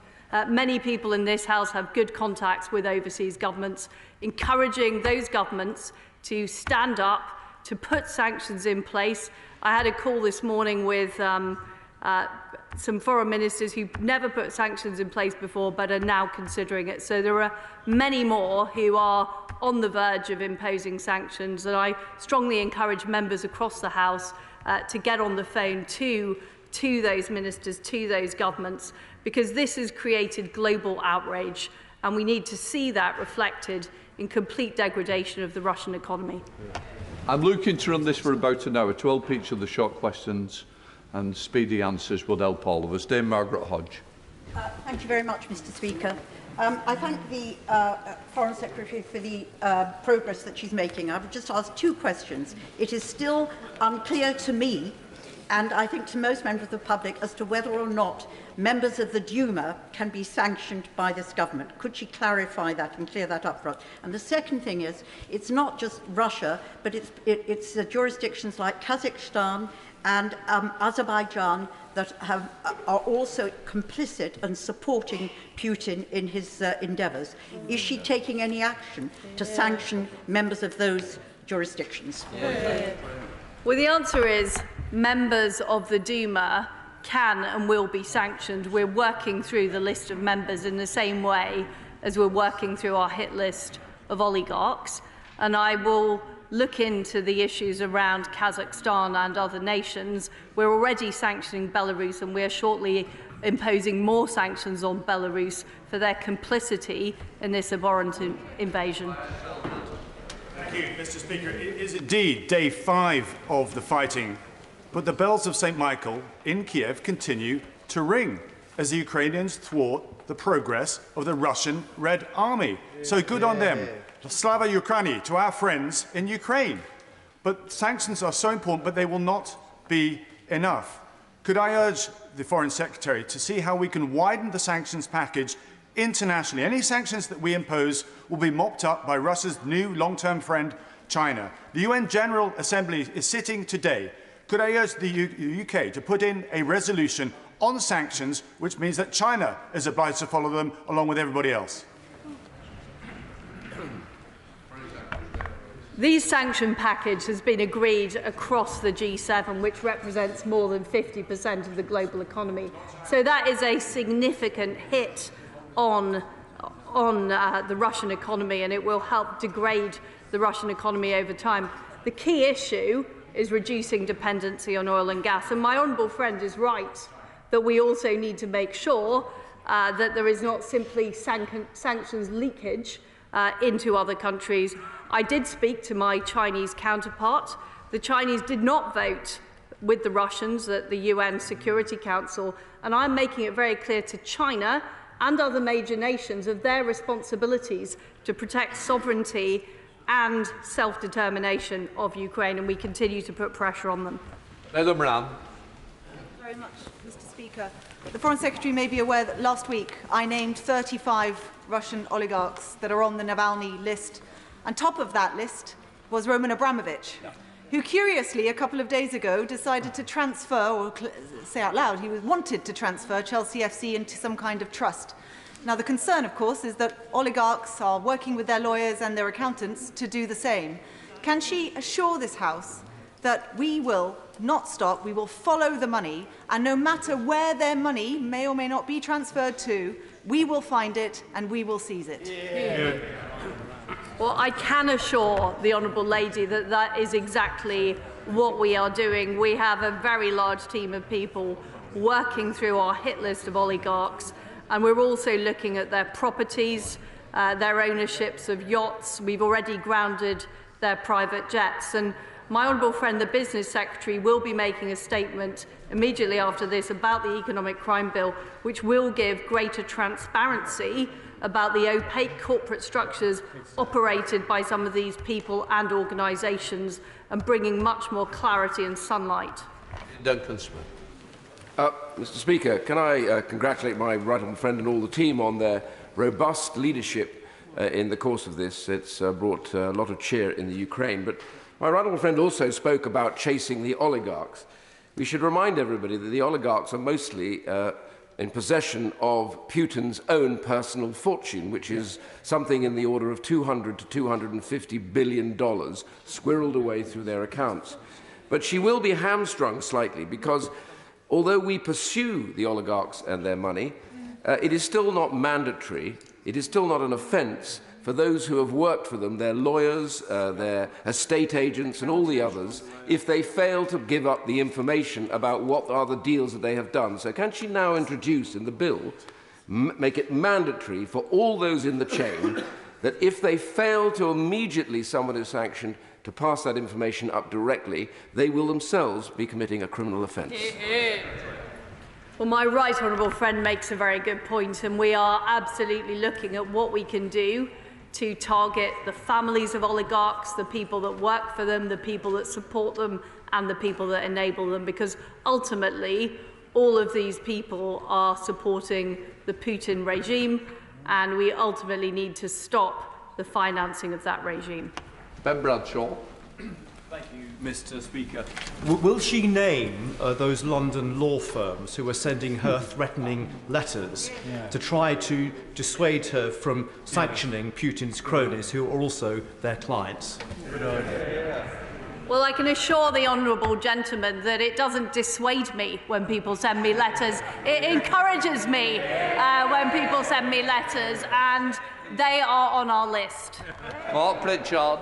Many people in this House have good contacts with overseas governments, encouraging those governments to stand up, to put sanctions in place. I had a call this morning with some foreign ministers who never put sanctions in place before but are now considering it. So there are many more who are on the verge of imposing sanctions, and I strongly encourage members across the House to get on the phone to those ministers, to those governments, because this has created global outrage, and we need to see that reflected in complete degradation of the Russian economy. I'm looking to run this for about an hour. 12 each of the short questions and speedy answers would help all of us. Dame Margaret Hodge. Thank you very much, Mr. Speaker. I thank the Foreign Secretary for the progress that she's making. I would just ask two questions. It is still unclear to me, and I think to most members of the public, as to whether or not members of the Duma can be sanctioned by this government. Could she clarify that and clear that up for us? And the second thing is, it's not just Russia, but it's jurisdictions like Kazakhstan and Azerbaijan that are also complicit and supporting Putin in his endeavours. Is she taking any action to sanction members of those jurisdictions? Well, the answer is members of the Duma can and will be sanctioned. We're working through the list of members in the same way as we're working through our hit list of oligarchs. And I will look into the issues around Kazakhstan and other nations. We're already sanctioning Belarus, and we're shortly imposing more sanctions on Belarus for their complicity in this abhorrent invasion. Thank you, Mr. Speaker. It is indeed day 5 of the fighting, but the bells of St. Michael in Kiev continue to ring as the Ukrainians thwart the progress of the Russian Red Army. So good on them. Slava Ukraini to our friends in Ukraine. But sanctions are so important, but they will not be enough. Could I urge the Foreign Secretary to see how we can widen the sanctions package internationally? Any sanctions that we impose will be mopped up by Russia's new long-term friend, China. The UN General Assembly is sitting today. Could I urge the UK to put in a resolution on sanctions, which means that China is obliged to follow them along with everybody else? The sanction package has been agreed across the G7, which represents more than 50% of the global economy. So that is a significant hit on the Russian economy, and it will help degrade the Russian economy over time. The key issue is reducing dependency on oil and gas. And my honourable friend is right that we also need to make sure that there is not simply sanctions leakage into other countries. I did speak to my Chinese counterpart. The Chinese did not vote with the Russians at the UN Security Council, and I'm making it very clear to China and other major nations of their responsibilities to protect sovereignty and self-determination of Ukraine, and we continue to put pressure on them. Madam Brown. Very much, Mr. Speaker. The Foreign Secretary may be aware that last week I named 35 Russian oligarchs that are on the Navalny list. On top of that list was Roman Abramovich, who curiously a couple of days ago decided to transfer, or say out loud, he wanted to transfer Chelsea FC into some kind of trust. Now the concern, of course, is that oligarchs are working with their lawyers and their accountants to do the same. Can she assure this House that we will not stop, we will follow the money, and no matter where their money may or may not be transferred to, we will find it and we will seize it? Yeah. Well, I can assure the Honourable Lady that that is exactly what we are doing. We have a very large team of people working through our hit list of oligarchs, and we're also looking at their properties, their ownerships of yachts. We've already grounded their private jets. And my honourable friend, the Business Secretary, will be making a statement immediately after this about the Economic Crime Bill, which will give greater transparency about the opaque corporate structures operated by some of these people and organisations, and bringing much more clarity and sunlight. Duncan Smith. Mr. Speaker, can I congratulate my right honourable friend and all the team on their robust leadership in the course of this. It's brought a lot of cheer in the Ukraine. But my right honourable friend also spoke about chasing the oligarchs. We should remind everybody that the oligarchs are mostly in possession of Putin's own personal fortune, which is something in the order of $200 to $250 billion squirreled away through their accounts. But she will be hamstrung slightly because although we pursue the oligarchs and their money, it is still not mandatory, it is still not an offence for those who have worked for them, their lawyers, their estate agents and all the others, if they fail to give up the information about what are the deals that they have done. So can she now introduce in the bill, make it mandatory for all those in the chain, that if they fail to immediately, someone is sanctioned, to pass that information up directly, they will themselves be committing a criminal offence? Well, my right honourable friend makes a very good point, and we are absolutely looking at what we can do to target the families of oligarchs, the people that work for them, the people that support them, and the people that enable them, because ultimately all of these people are supporting the Putin regime, and we ultimately need to stop the financing of that regime. Ben Bradshaw. Thank you, Mr. Speaker. Will she name those London law firms who are sending her threatening letters to try to dissuade her from sanctioning Putin's cronies, who are also their clients? Well, I can assure the honourable gentleman that it doesn't dissuade me when people send me letters. It encourages me when people send me letters, and they are on our list. Mark Pritchard.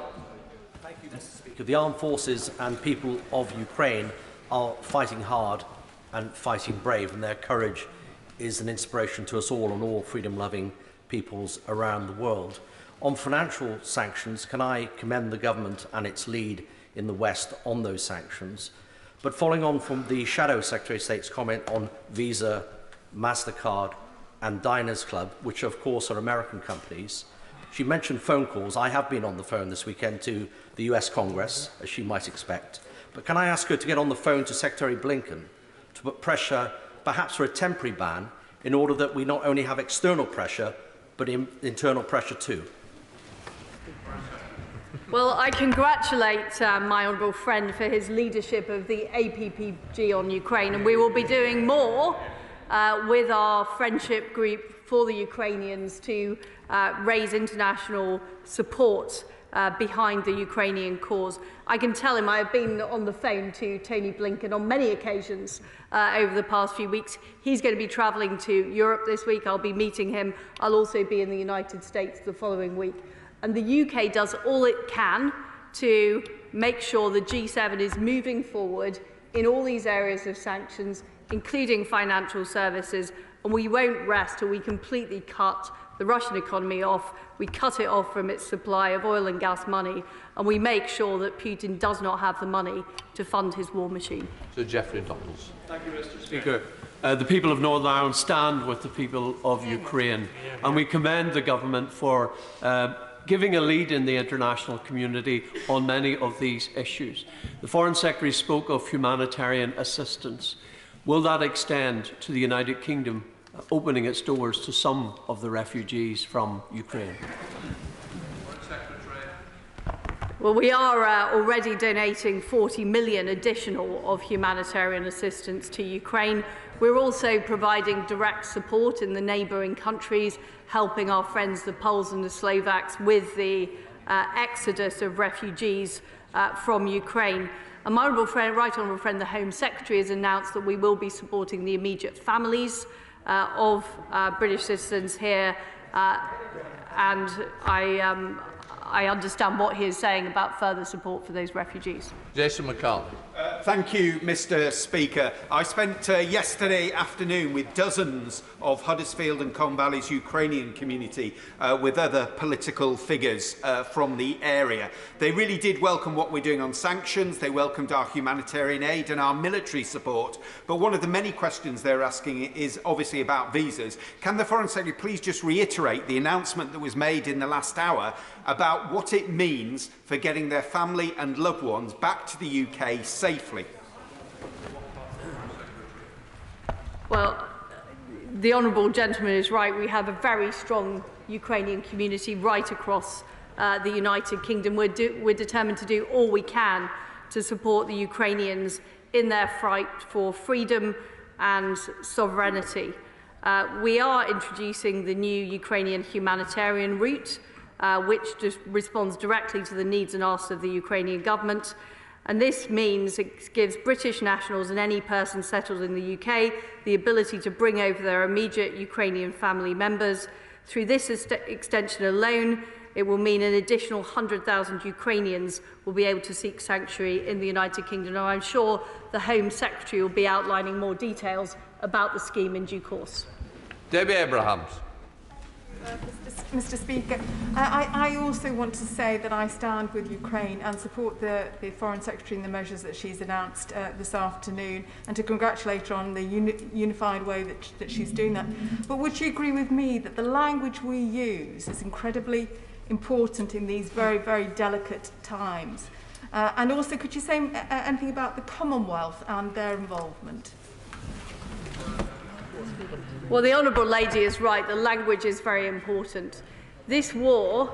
Thank you, Mr. Speaker. The armed forces and people of Ukraine are fighting hard and fighting brave, and their courage is an inspiration to us all and all freedom-loving peoples around the world. On financial sanctions, can I commend the government and its lead in the West on those sanctions? But following on from the Shadow Secretary of State's comment on Visa, MasterCard and Diners Club, which of course are American companies, she mentioned phone calls. I have been on the phone this weekend to the US Congress, as she might expect. But can I ask her to get on the phone to Secretary Blinken to put pressure, perhaps for a temporary ban, in order that we not only have external pressure, but internal pressure too? Well, I congratulate my honourable friend for his leadership of the APPG on Ukraine, and we will be doing more with our friendship group for the Ukrainians to raise international support behind the Ukrainian cause. I can tell him I have been on the phone to Tony Blinken on many occasions over the past few weeks. He's going to be travelling to Europe this week. I'll be meeting him. I'll also be in the United States the following week. And the UK does all it can to make sure the G7 is moving forward in all these areas of sanctions, including financial services, and we won't rest till we completely cut the Russian economy off, we cut it off from its supply of oil and gas money, and we make sure that Putin does not have the money to fund his war machine. Sir Geoffrey Donnells. Thank you, Mr. Speaker. The people of Northern Ireland stand with the people of Ukraine, and we commend the government for giving a lead in the international community on many of these issues. The Foreign Secretary spoke of humanitarian assistance. Will that extend to the United Kingdom, opening its doors to some of the refugees from Ukraine? Well, we are already donating 40 million additional of humanitarian assistance to Ukraine. We're also providing direct support in the neighbouring countries, helping our friends, the Poles and the Slovaks, with the exodus of refugees from Ukraine. And my right honourable friend, the Home Secretary, has announced that we will be supporting the immediate families of British citizens here, and I understand what he is saying about further support for those refugees. Jason McCarthy. Thank you, Mr. Speaker. I spent yesterday afternoon with dozens of Huddersfield and Colne Valley's Ukrainian community with other political figures from the area. They really did welcome what we're doing on sanctions. They welcomed our humanitarian aid and our military support. But one of the many questions they're asking is obviously about visas. Can the Foreign Secretary please just reiterate the announcement that was made in the last hour about what it means for getting their family and loved ones back to the UK safely? Well, the honourable gentleman is right. We have a very strong Ukrainian community right across the United Kingdom. We're determined to do all we can to support the Ukrainians in their fight for freedom and sovereignty. We are introducing the new Ukrainian humanitarian route, which just responds directly to the needs and asks of the Ukrainian government. And this means it gives British nationals and any person settled in the UK the ability to bring over their immediate Ukrainian family members. Through this extension alone, it will mean an additional 100,000 Ukrainians will be able to seek sanctuary in the United Kingdom. And I'm sure the Home Secretary will be outlining more details about the scheme in due course. Debbie Abrahams. Mr. Speaker, I also want to say that I stand with Ukraine and support the Foreign Secretary in the measures that she's announced this afternoon, and to congratulate her on the unified way that she's doing that. But would you agree with me that the language we use is incredibly important in these very, very delicate times? And also, could you say anything about the Commonwealth and their involvement? Well, the Honourable Lady is right. The language is very important. This war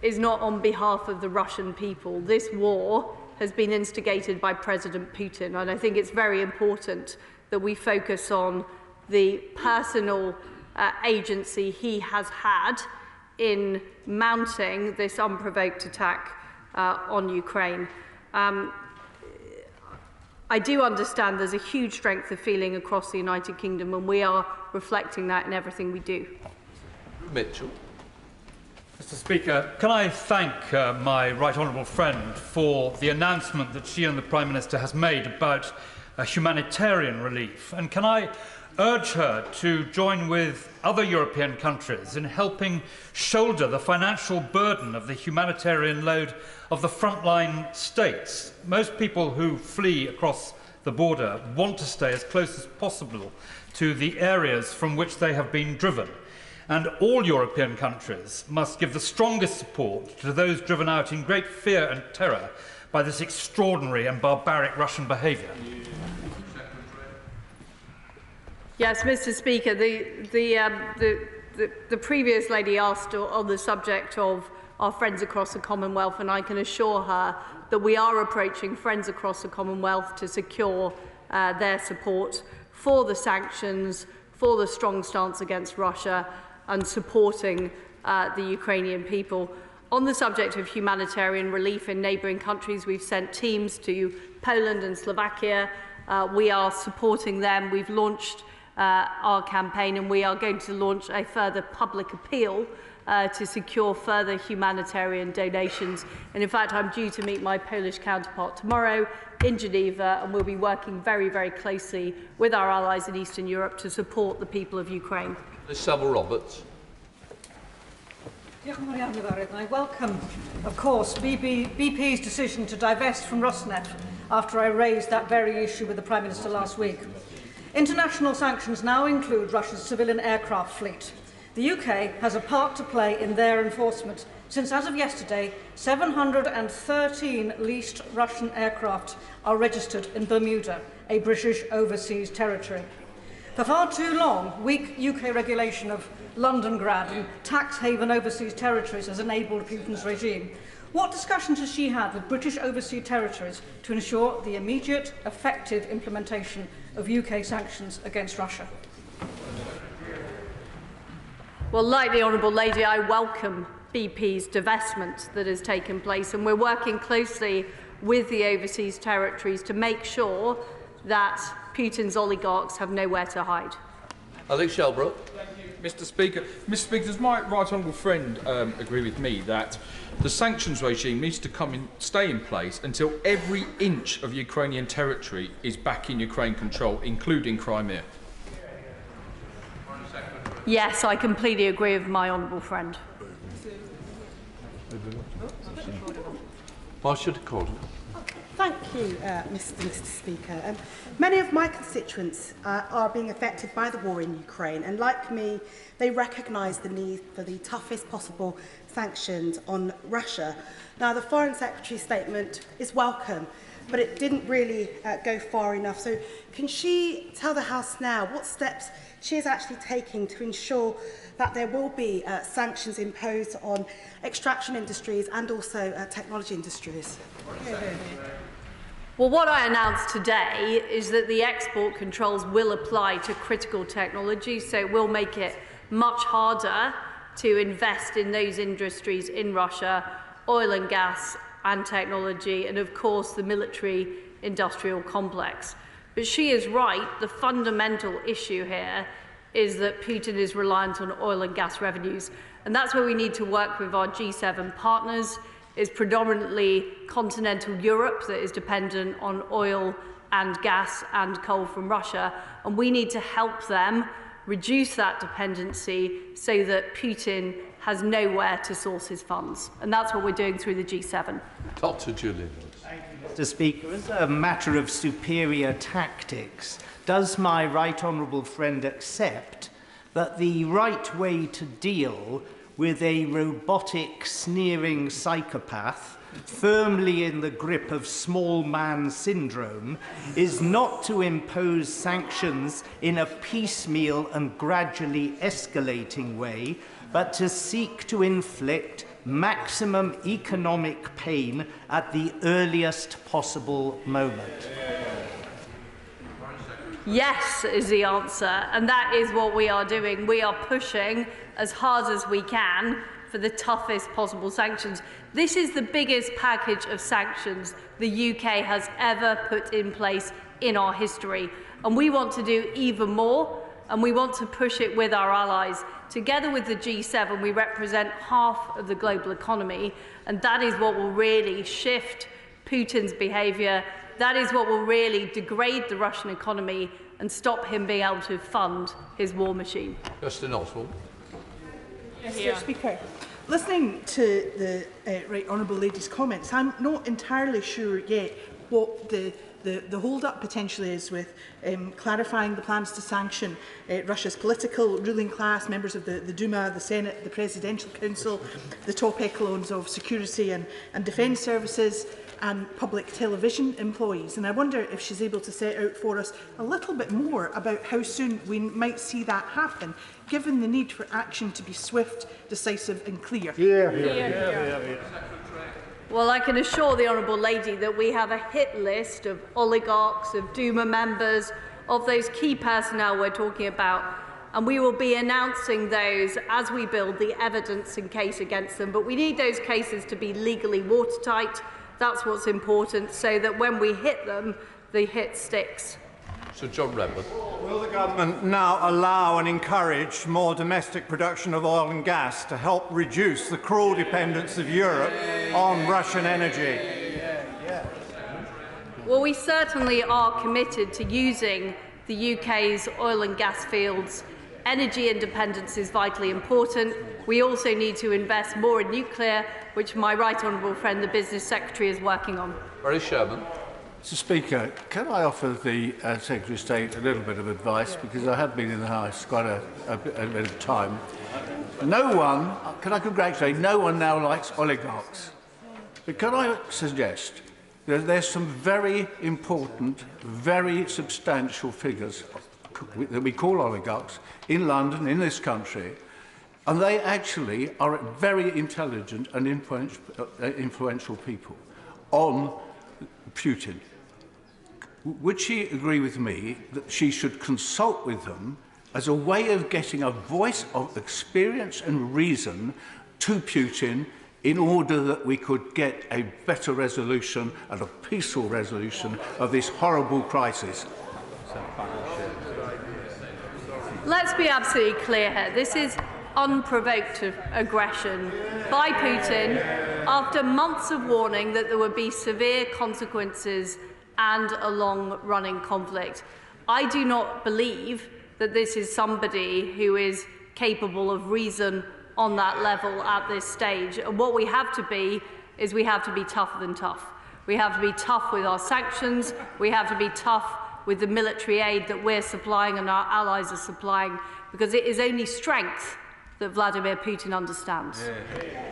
is not on behalf of the Russian people. This war has been instigated by President Putin, and I think it's very important that we focus on the personal agency he has had in mounting this unprovoked attack on Ukraine. I do understand there's a huge strength of feeling across the United Kingdom, and we are reflecting that in everything we do. Mitchell. Mr. Speaker, can I thank my right honourable friend for the announcement that she and the Prime Minister has made about humanitarian relief, and can I urge her to join with other European countries in helping shoulder the financial burden of the humanitarian load of the frontline states. Most people who flee across the border want to stay as close as possible to the areas from which they have been driven. And all European countries must give the strongest support to those driven out in great fear and terror by this extraordinary and barbaric Russian behaviour. Yes, Mr. Speaker, the previous lady asked on the subject of our friends across the Commonwealth, and I can assure her that we are approaching friends across the Commonwealth to secure their support for the sanctions, for the strong stance against Russia, and supporting the Ukrainian people. On the subject of humanitarian relief in neighbouring countries, we've sent teams to Poland and Slovakia. We are supporting them. We've launched our campaign, and we are going to launch a further public appeal to secure further humanitarian donations. And in fact, I'm due to meet my Polish counterpart tomorrow in Geneva, and we'll be working very, very closely with our allies in Eastern Europe to support the people of Ukraine. Ms. Savile-Roberts. I welcome, of course, BP's decision to divest from Rosneft after I raised that very issue with the Prime Minister last week. International sanctions now include Russia's civilian aircraft fleet. The UK has a part to play in their enforcement, since as of yesterday, 713 leased Russian aircraft are registered in Bermuda, a British overseas territory. For far too long, weak UK regulation of London-grad and tax haven overseas territories has enabled Putin's regime. What discussions has she had with British overseas territories to ensure the immediate, effective implementation of UK sanctions against Russia? Well, like the Honourable Lady, I welcome BP's divestment that has taken place, and we're working closely with the overseas territories to make sure that Putin's oligarchs have nowhere to hide. Alex Shelbrooke. Mr. Speaker, does my right honourable friend agree with me that the sanctions regime needs to stay in place until every inch of Ukrainian territory is back in Ukraine control, including Crimea? Yes, I completely agree with my honourable friend. Marcia de Cordoba. Thank you, Mr. Speaker. Many of my constituents are being affected by the war in Ukraine, and like me, they recognise the need for the toughest possible sanctions on Russia. Now, the Foreign Secretary's statement is welcome, but it didn't really go far enough. So can she tell the House now what steps she is actually taking to ensure that there will be sanctions imposed on extraction industries and also technology industries? Well, what I announced today is that the export controls will apply to critical technology, so it will make it much harder to invest in those industries in Russia, oil and gas and technology, and of course the military-industrial complex. But she is right, the fundamental issue here is that Putin is reliant on oil and gas revenues, and that's where we need to work with our G7 partners. Is predominantly continental Europe that is dependent on oil and gas and coal from Russia, and we need to help them reduce that dependency so that Putin has nowhere to source his funds, and that's what we're doing through the G7. Dr. Julian. Thank you, Mr. Speaker. As a matter of superior tactics, does my right honourable friend accept that the right way to deal with a robotic, sneering psychopath firmly in the grip of small man syndrome is not to impose sanctions in a piecemeal and gradually escalating way, but to seek to inflict maximum economic pain at the earliest possible moment? Yes is the answer, and that is what we are doing. We are pushing as hard as we can for the toughest possible sanctions. This is the biggest package of sanctions the UK has ever put in place in our history, and we want to do even more and we want to push it with our allies. Together with the G7, we represent half of the global economy, and that is what will really shift Putin's behaviour. That is what will really degrade the Russian economy and stop him being able to fund his war machine. Justin Oswald. Mr. Speaker, listening to the Right Honourable Lady's comments, I'm not entirely sure yet what the hold-up potentially is with clarifying the plans to sanction Russia's political ruling class, members of the Duma, the Senate, the Presidential Council, the top echelons of security and defence services, and public television employees. And I wonder if she's able to set out for us a little bit more about how soon we might see that happen, given the need for action to be swift, decisive and clear. Well, I can assure the Honourable Lady that we have a hit list of oligarchs, of Duma members, of those key personnel we're talking about, and we will be announcing those as we build the evidence and case against them. But we need those cases to be legally watertight. That's what's important, so that when we hit them, the hit sticks. Sir John Redmond. Will the government now allow and encourage more domestic production of oil and gas to help reduce the cruel dependence of Europe on Russian energy? Well, we certainly are committed to using the UK's oil and gas fields. Energy independence is vitally important. We also need to invest more in nuclear, which my right honourable friend, the Business Secretary, is working on. Barry Sherman. Mr. Speaker, can I offer the Secretary of State a little bit of advice, because I have been in the House quite a bit of time. No one, can I congratulate, no one now likes oligarchs. But can I suggest that there's some very important, very substantial figures that we call oligarchs in London, in this country, and they actually are very intelligent and influential people on Putin. Would she agree with me that she should consult with them as a way of getting a voice of experience and reason to Putin in order that we could get a better resolution and a peaceful resolution of this horrible crisis? Let's be absolutely clear here. This is unprovoked aggression by Putin after months of warning that there would be severe consequences and a long-running conflict. I do not believe that this is somebody who is capable of reason on that level at this stage. And what we have to be is we have to be tougher than tough. We have to be tough with our sanctions. We have to be tough with the military aid that we're supplying and our allies are supplying, because it is only strength that Vladimir Putin understands.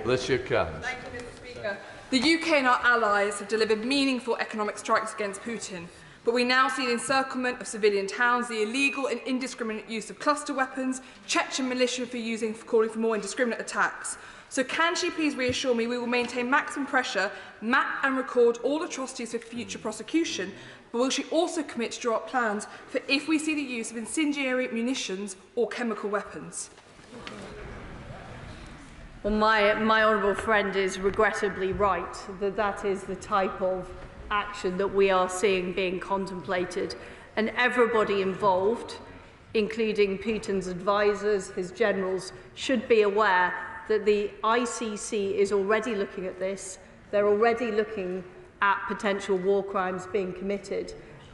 Alicia Cairns. Thank you, Mr. Speaker. The UK and our allies have delivered meaningful economic strikes against Putin, but we now see the encirclement of civilian towns, the illegal and indiscriminate use of cluster weapons, Chechen militia for calling for more indiscriminate attacks. So can she please reassure me we will maintain maximum pressure, map and record all atrocities for future prosecution, but will she also commit to draw up plans for if we see the use of incendiary munitions or chemical weapons? Well, my honourable friend is regrettably right that that is the type of action that we are seeing being contemplated. And everybody involved, including Putin's advisers, his generals, should be aware that the ICC is already looking at this. They're already looking at potential war crimes being committed,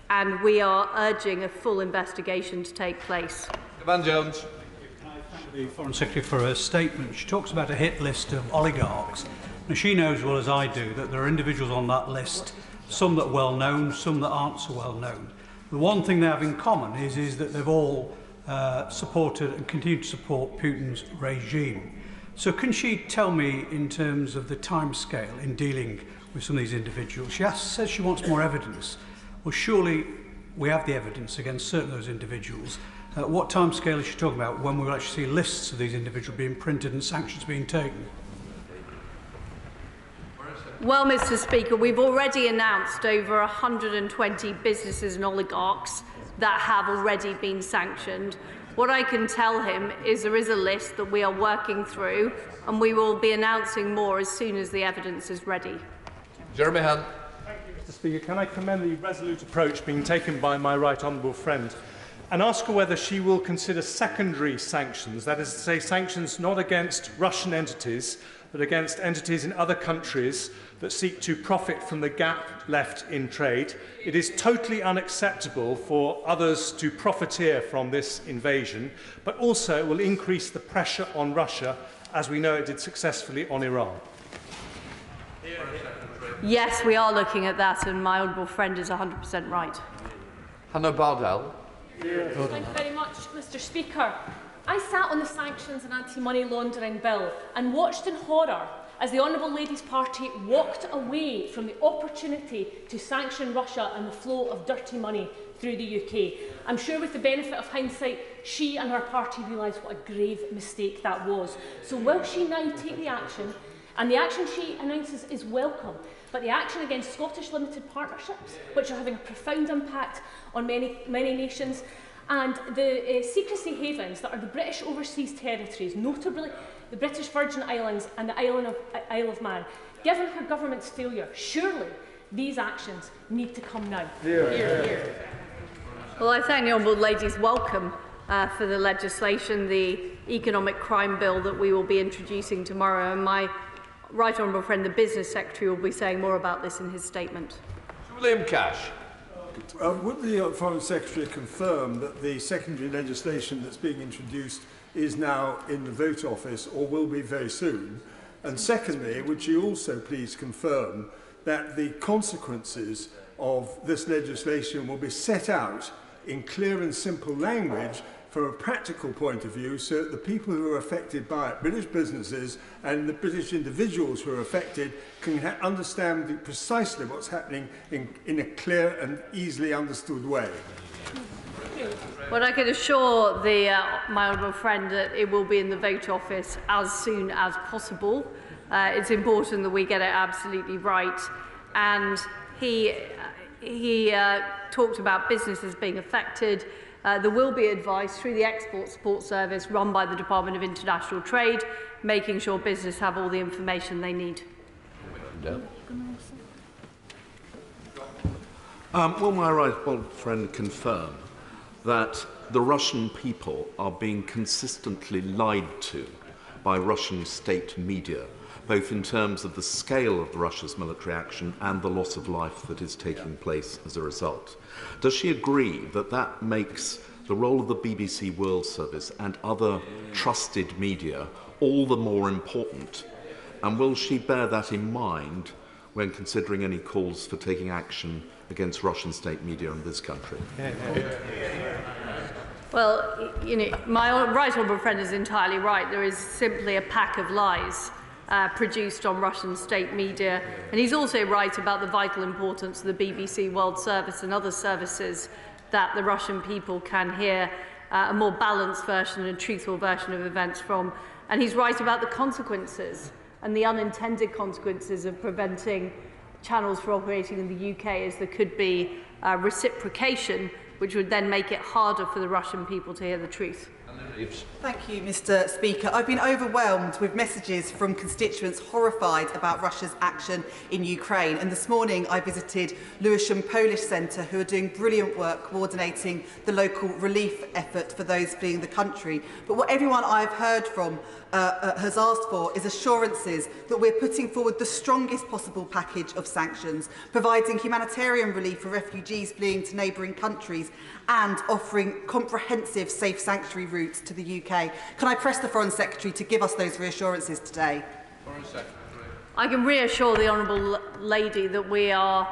and we are urging a full investigation to take place. Van Jones. The Foreign Secretary for her statement. She talks about a hit list of oligarchs. Now, she knows as well as I do that there are individuals on that list, some that are well known, some that aren't so well known. The one thing they have in common is that they've all supported and continue to support Putin's regime. So can she tell me in terms of the timescale in dealing with some of these individuals? She says she wants more evidence. Well, surely we have the evidence against certain of those individuals. What timescale is she talking about when we will actually see lists of these individuals being printed and sanctions being taken? Well, Mr. Speaker, we've already announced over 120 businesses and oligarchs that have already been sanctioned. What I can tell him is there is a list that we are working through, and we will be announcing more as soon as the evidence is ready. Jeremy Hunt. Thank you, Mr. Speaker. Can I commend the resolute approach being taken by my right honourable friend? and ask her whether she will consider secondary sanctions, that is to say, sanctions not against Russian entities, but against entities in other countries that seek to profit from the gap left in trade. It is totally unacceptable for others to profiteer from this invasion, but also it will increase the pressure on Russia, as we know it did successfully on Iran. Yes, we are looking at that, and my honourable friend is 100% right. Hannah Bardell. Thank you very much, Mr. Speaker. I sat on the Sanctions and Anti-Money Laundering Bill and watched in horror as the Honourable Lady's party walked away from the opportunity to sanction Russia and the flow of dirty money through the UK. I'm sure with the benefit of hindsight, she and her party realised what a grave mistake that was. So will she now take the action? And the action she announces is welcome, but the action against Scottish limited partnerships, which are having a profound impact on many nations, and the secrecy havens that are the British overseas territories, notably the British Virgin Islands and the Isle of Man. Given her government's failure, surely these actions need to come now. Well, I thank the Honourable Lady's welcome for the legislation, the economic crime bill that we will be introducing tomorrow, and my right honourable friend, the Business Secretary, will be saying more about this in his statement. William Cash. Would the Foreign Secretary confirm that the secondary legislation that's being introduced is now in the vote office or will be very soon? And secondly, would she also please confirm that the consequences of this legislation will be set out in clear and simple language from a practical point of view, so that the people who are affected by it, British businesses and the British individuals who are affected, can understand precisely what's happening in a clear and easily understood way? Well, I can assure my honourable friend that it will be in the vote office as soon as possible. It's important that we get it absolutely right. And he talked about businesses being affected. There will be advice through the Export Support Service run by the Department of International Trade, making sure business have all the information they need. Will my right honourable friend confirm that the Russian people are being consistently lied to by Russian state media, both in terms of the scale of Russia's military action and the loss of life that is taking place as a result? Does she agree that that makes the role of the BBC World Service and other trusted media all the more important? And will she bear that in mind when considering any calls for taking action against Russian state media in this country? Well, you know, my right honourable friend is entirely right. There is simply a pack of lies produced on Russian state media. And he's also right about the vital importance of the BBC World Service and other services that the Russian people can hear a more balanced version and truthful version of events from. And he's right about the consequences and the unintended consequences of preventing channels from operating in the UK, as there could be reciprocation, which would then make it harder for the Russian people to hear the truth. Thank you, Mr. Speaker. I've been overwhelmed with messages from constituents horrified about Russia's action in Ukraine. And this morning I visited Lewisham Polish Centre, who are doing brilliant work coordinating the local relief effort for those fleeing the country. But what everyone I've heard from has asked for is assurances that we're putting forward the strongest possible package of sanctions, providing humanitarian relief for refugees fleeing to neighbouring countries and offering comprehensive safe sanctuary routes to the UK. Can I press the Foreign Secretary to give us those reassurances today? Foreign Secretary. I can reassure the Honourable Lady that we are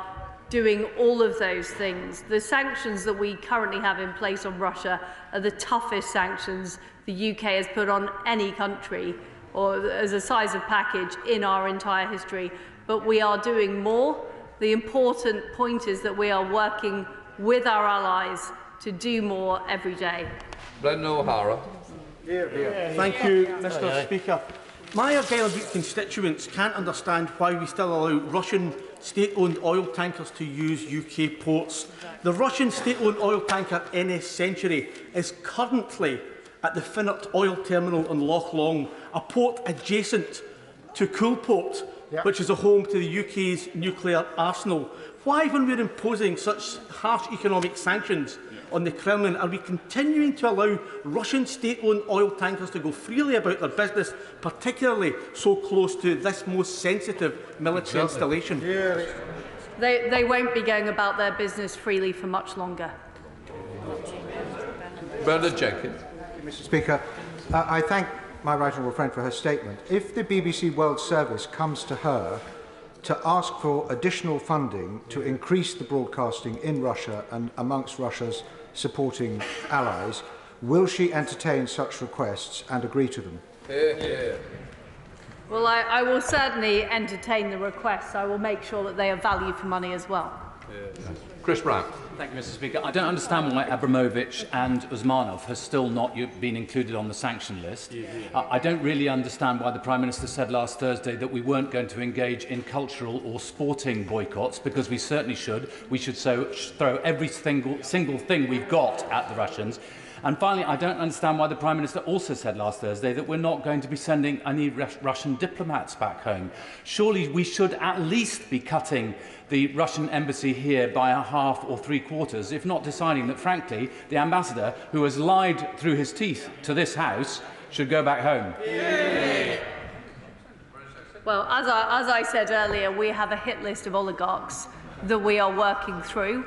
doing all of those things. The sanctions that we currently have in place on Russia are the toughest sanctions the UK has put on any country or as a size of package in our entire history. But we are doing more. The important point is that we are working with our allies to do more every day. Brendan O'Hara. Thank you, Mr. Speaker. My Argyll constituents can't understand why we still allow Russian state-owned oil tankers to use UK ports. The Russian state-owned oil tanker NS Century is currently at the Finnart oil terminal in Loch Long, a port adjacent to Coolport, which is a home to the UK's nuclear arsenal. Why, when we're imposing such harsh economic sanctions on the Kremlin? Are we continuing to allow Russian state-owned oil tankers to go freely about their business, particularly so close to this most sensitive military installation? Yeah. They won't be going about their business freely for much longer. Bernard Jenkins. Mr. Speaker, I thank my right honourable friend for her statement. If the BBC World Service comes to her to ask for additional funding to increase the broadcasting in Russia and amongst Russia's supporting allies, will she entertain such requests and agree to them? Well, I will certainly entertain the requests. I will make sure that they are value for money as well. Chris Brown. Thank you, Mr. Speaker. I don't understand why Abramovich and Usmanov have still not been included on the sanction list. I don't really understand why the Prime Minister said last Thursday that we weren't going to engage in cultural or sporting boycotts, because we certainly should. We should throw every single thing we've got at the Russians. And finally, I don't understand why the Prime Minister also said last Thursday that we're not going to be sending any Russian diplomats back home. Surely we should at least be cutting the Russian embassy here by a half or three-quarters, if not deciding that, frankly, the ambassador, who has lied through his teeth to this House, should go back home. Well, as I said earlier, we have a hit list of oligarchs that we are working through.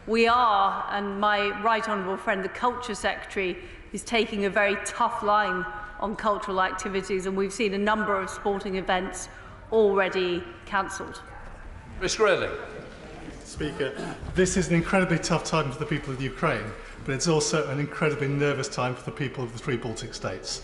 We are, and my right honourable friend, the Culture Secretary, is taking a very tough line on cultural activities, and we've seen a number of sporting events already cancelled. Mr. Redling. Speaker, this is an incredibly tough time for the people of Ukraine, but it's also an incredibly nervous time for the people of the three Baltic states,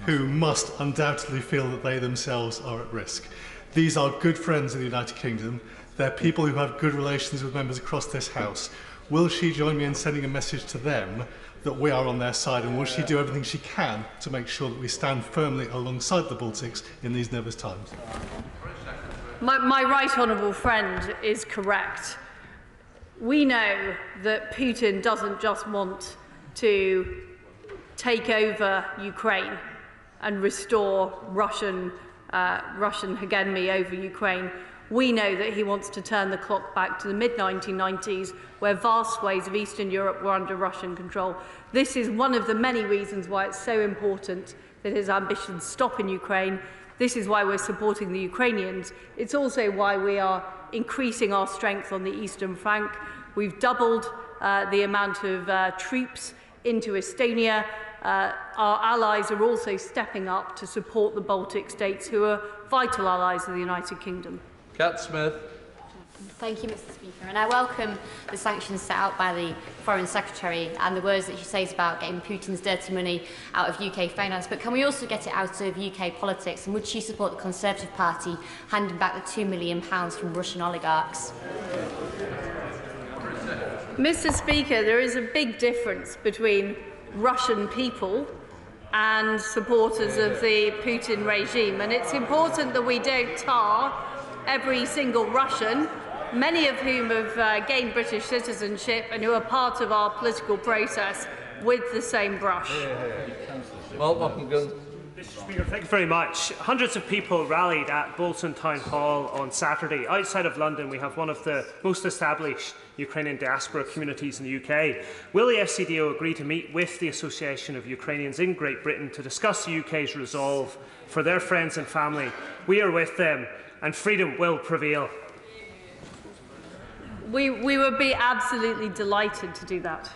who must undoubtedly feel that they themselves are at risk. These are good friends of the United Kingdom. They're people who have good relations with members across this House. Will she join me in sending a message to them that we are on their side, and will she do everything she can to make sure that we stand firmly alongside the Baltics in these nervous times? My right honourable friend is correct. We know that Putin doesn't just want to take over Ukraine and restore Russian hegemony over Ukraine. We know that he wants to turn the clock back to the mid-1990s, where vast swathes of Eastern Europe were under Russian control. This is one of the many reasons why it's so important that his ambitions stop in Ukraine. This is why we're supporting the Ukrainians. It's also why we are increasing our strength on the eastern flank. We've doubled the amount of troops into Estonia. Our allies are also stepping up to support the Baltic states, who are vital allies of the United Kingdom. Cat Smith. Thank you, Mr. Speaker. And I welcome the sanctions set out by the Foreign Secretary and the words that she says about getting Putin's dirty money out of UK finance. But can we also get it out of UK politics? And would she support the Conservative Party handing back the £2 million from Russian oligarchs? Mr. Speaker, there is a big difference between Russian people and supporters of the Putin regime. And it's important that we don't tar every single Russian, many of whom have gained British citizenship and who are part of our political process, with the same brush. Mr. Speaker, thank you very much. Hundreds of people rallied at Bolton Town Hall on Saturday. Outside of London, we have one of the most established Ukrainian diaspora communities in the UK. Will the FCDO agree to meet with the Association of Ukrainians in Great Britain to discuss the UK's resolve for their friends and family? We are with them, and freedom will prevail. We would be absolutely delighted to do that.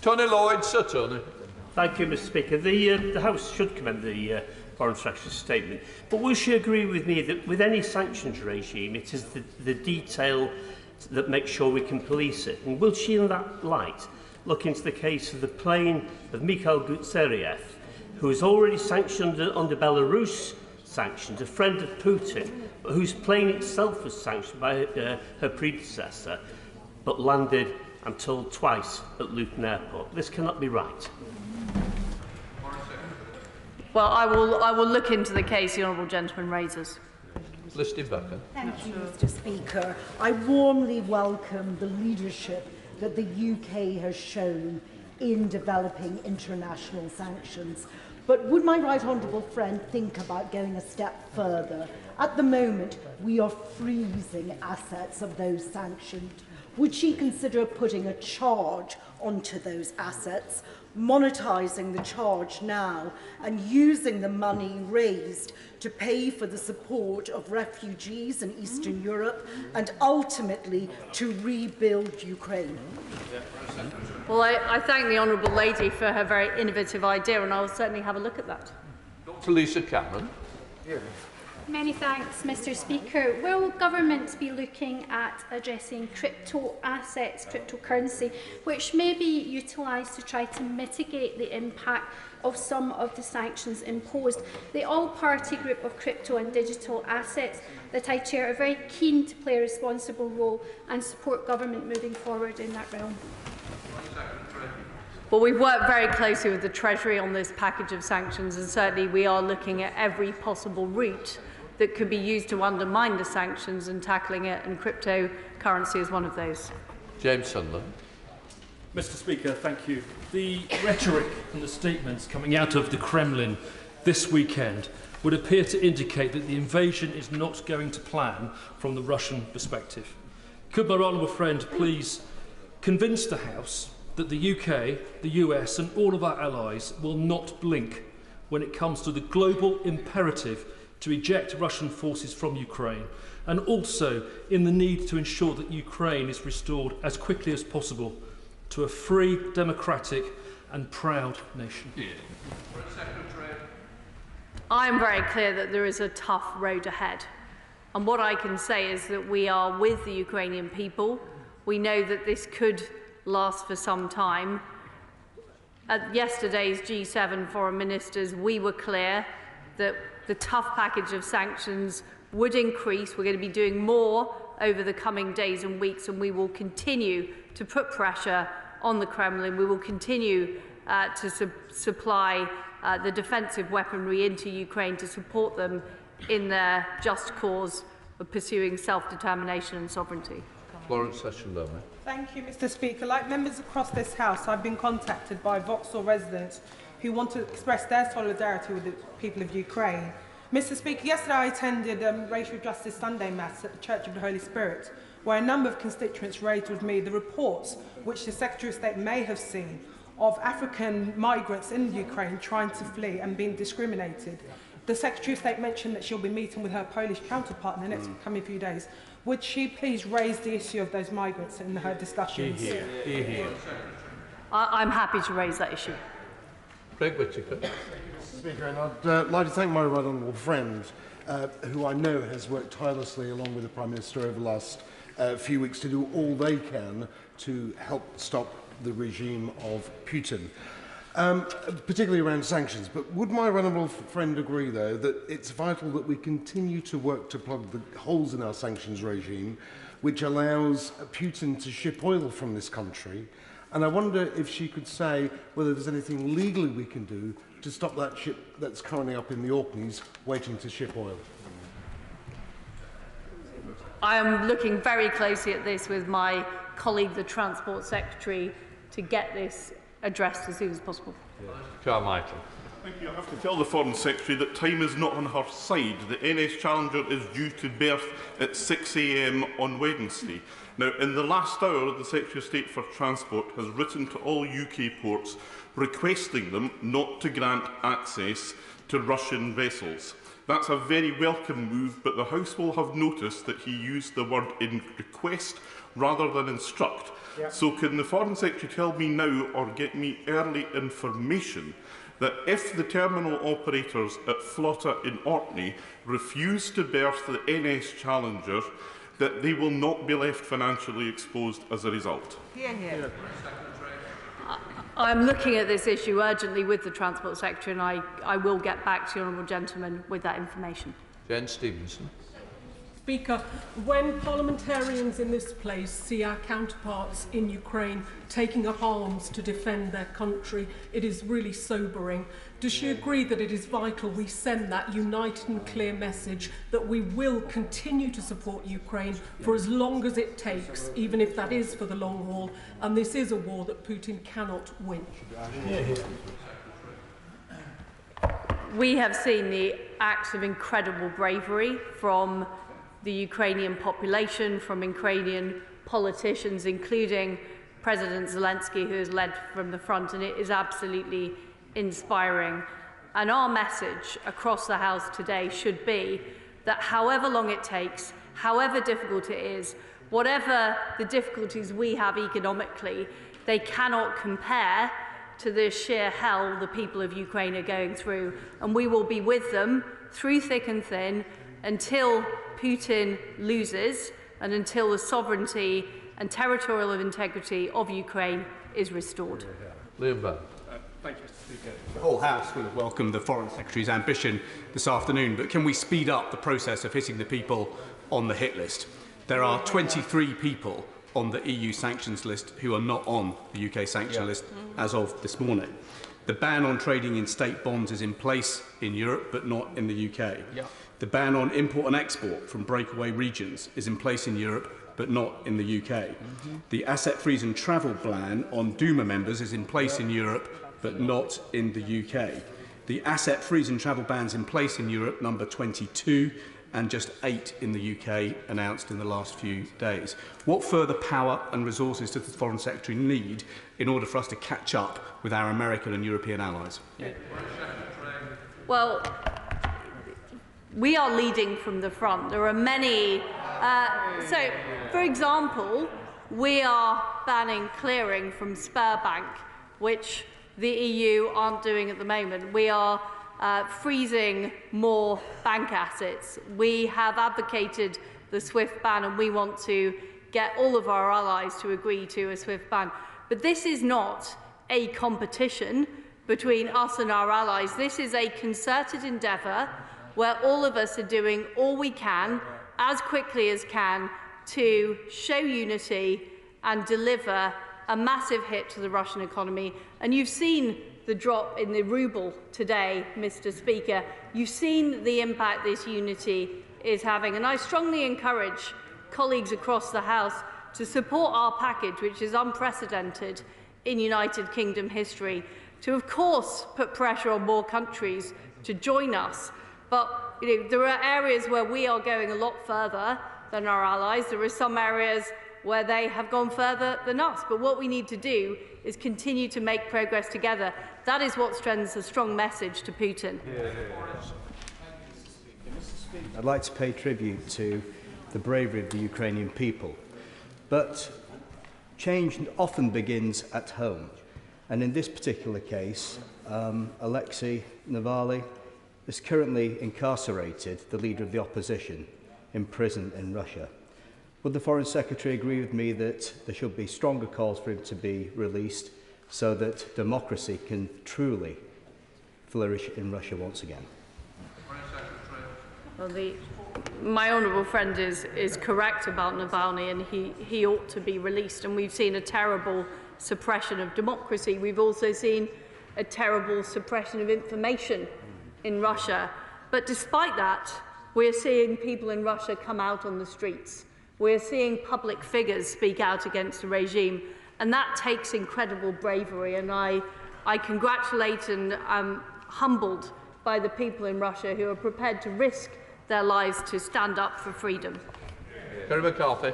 Tony Lloyd, Sir Tony. Thank you, Mr. Speaker. The House should commend the Foreign Secretary's statement, but will she agree with me that with any sanctions regime, it is the detail that makes sure we can police it? And will she, in that light, look into the case of the plane of Mikhail Gutseriev, who is already sanctioned under Belarus sanctions, a friend of Putin, whose plane itself was sanctioned by her predecessor, but landed, I'm told, twice at Luton Airport? This cannot be right. Well, I will look into the case the honourable gentleman raises. Listed Becker. Thank you, Mr. Speaker. I warmly welcome the leadership that the UK has shown in developing international sanctions. But would my right honourable friend think about going a step further? At the moment, we are freezing assets of those sanctioned. would she consider putting a charge onto those assets, monetising the charge now and using the money raised to pay for the support of refugees in Eastern Europe and ultimately to rebuild Ukraine? Well, I thank the Honourable Lady for her very innovative idea, and I will certainly have a look at that. Dr. Lisa Cameron. Many thanks, Mr. Speaker. Will government be looking at addressing crypto assets, cryptocurrency, which may be utilised to try to mitigate the impact of some of the sanctions imposed? The all-party group of crypto and digital assets that I chair are very keen to play a responsible role and support government moving forward in that realm. Well, we've worked very closely with the Treasury on this package of sanctions, and certainly we are looking at every possible route that could be used to undermine the sanctions and tackling it, and cryptocurrency is one of those. James Sunderland. Mr. Speaker, thank you. The rhetoric and the statements coming out of the Kremlin this weekend would appear to indicate that the invasion is not going to plan from the Russian perspective. Could my honourable friend please convince the House that the UK, the US and all of our allies will not blink when it comes to the global imperative to eject Russian forces from Ukraine, and also in the need to ensure that Ukraine is restored as quickly as possible to a free, democratic and proud nation? I am very clear that there is a tough road ahead. And what I can say is that we are with the Ukrainian people. We know that this could last for some time. At yesterday's G7 foreign ministers, we were clear that the tough package of sanctions would increase. We're going to be doing more over the coming days and weeks, and we will continue to put pressure on the Kremlin. We will continue to supply the defensive weaponry into Ukraine to support them in their just cause of pursuing self-determination and sovereignty. Florence Session-Lerma. Thank you, Mr. Speaker. Like members across this House, I've been contacted by Vauxhall residents who want to express their solidarity with the people of Ukraine. Mr. Speaker, yesterday I attended Racial Justice Sunday Mass at the Church of the Holy Spirit, where a number of constituents raised with me the reports which the Secretary of State may have seen of African migrants in Ukraine trying to flee and being discriminated. The Secretary of State mentioned that she'll be meeting with her Polish counterpart in the next coming few days. Would she please raise the issue of those migrants in her discussions? I'm happy to raise that issue. Craig Whittaker. Speaker, and I'd like to thank my right honourable friend, who I know has worked tirelessly along with the Prime Minister over the last few weeks to do all they can to help stop the regime of Putin, particularly around sanctions. But would my right honourable friend agree, though, that it's vital that we continue to work to plug the holes in our sanctions regime, which allows Putin to ship oil from this country? And I wonder if she could say whether there's anything legally we can do to stop that ship that's currently up in the Orkneys waiting to ship oil. I am looking very closely at this with my colleague, the Transport Secretary, to get this addressed as soon as possible. Carmichael. Thank you. I have to tell the Foreign Secretary that time is not on her side. The NS Challenger is due to berth at 6 a.m. on Wednesday. Now, in the last hour, the Secretary of State for Transport has written to all UK ports requesting them not to grant access to Russian vessels. That's a very welcome move, but the House will have noticed that he used the word in request rather than instruct. Yep. So can the Foreign Secretary tell me now, or get me early information, that if the terminal operators at Flotta in Orkney refuse to berth the NS Challenger, that they will not be left financially exposed as a result? Hear, hear. I'm looking at this issue urgently with the Transport Secretary, and I will get back to the honourable gentleman with that information. Jen Stevenson. Speaker, when parliamentarians in this place see our counterparts in Ukraine taking up arms to defend their country, it is really sobering. Does she agree that it is vital we send that united and clear message that we will continue to support Ukraine for as long as it takes, even if that is for the long haul, and this is a war that Putin cannot win? We have seen the acts of incredible bravery from the Ukrainian population, from Ukrainian politicians, including President Zelensky, who has led from the front, and it is absolutely inspiring. And our message across the House today should be that however long it takes, however difficult it is, whatever the difficulties we have economically, they cannot compare to the sheer hell the people of Ukraine are going through. And we will be with them through thick and thin until Putin loses and until the sovereignty and territorial integrity of Ukraine is restored. Liam Bell. Thank you, Mr. Speaker. The whole House will have welcomed the Foreign Secretary's ambition this afternoon, but can we speed up the process of hitting the people on the hit list? There are 23 people on the EU sanctions list who are not on the UK sanction list as of this morning. The ban on trading in state bonds is in place in Europe, but not in the UK. The ban on import and export from breakaway regions is in place in Europe, but not in the UK. The asset freeze and travel ban on Duma members is in place in Europe, but not in the UK. The asset freeze and travel bans in place in Europe, number 22, and just 8 in the UK, announced in the last few days. What further power and resources does the Foreign Secretary need in order for us to catch up with our American and European allies? Well, we are leading from the front. There are many. So, for example, we are banning clearing from Sberbank, which the EU aren't doing at the moment. We are freezing more bank assets. We have advocated the SWIFT ban, and we want to get all of our allies to agree to a SWIFT ban. But this is not a competition between us and our allies. This is a concerted endeavour where all of us are doing all we can, as quickly as can, to show unity and deliver a massive hit to the Russian economy. And you've seen the drop in the ruble today, Mr. Speaker. You've seen the impact this unity is having. And I strongly encourage colleagues across the House to support our package, which is unprecedented in United Kingdom history, to, of course, put pressure on more countries to join us. But there are areas where we are going a lot further than our allies. There are some areas where they have gone further than us. But what we need to do is continue to make progress together. That is what sends a strong message to Putin. I'd like to pay tribute to the bravery of the Ukrainian people. But change often begins at home. And in this particular case, Alexei Navalny is currently incarcerated, the leader of the opposition, in prison in Russia. Would the Foreign Secretary agree with me that there should be stronger calls for him to be released so that democracy can truly flourish in Russia once again? Well, my honourable friend is correct about Navalny, and he ought to be released. And we've seen a terrible suppression of democracy. We've also seen a terrible suppression of information in Russia. But despite that, we're seeing people in Russia come out on the streets. We're seeing public figures speak out against the regime, and that takes incredible bravery. And I congratulate and I'm humbled by the people in Russia who are prepared to risk their lives to stand up for freedom. Kerry McCarthy.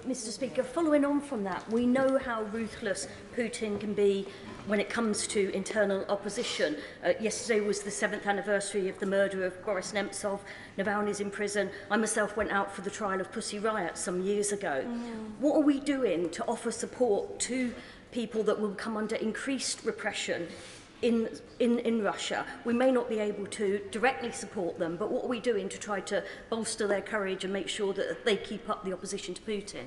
Mr. Speaker, following on from that, we know how ruthless Putin can be when it comes to internal opposition. Yesterday was the 7th anniversary of the murder of Boris Nemtsov. Navalny's in prison. I myself went out for the trial of Pussy Riot some years ago. What are we doing to offer support to people that will come under increased repression in Russia? We may not be able to directly support them, but what are we doing to try to bolster their courage and make sure that they keep up the opposition to Putin?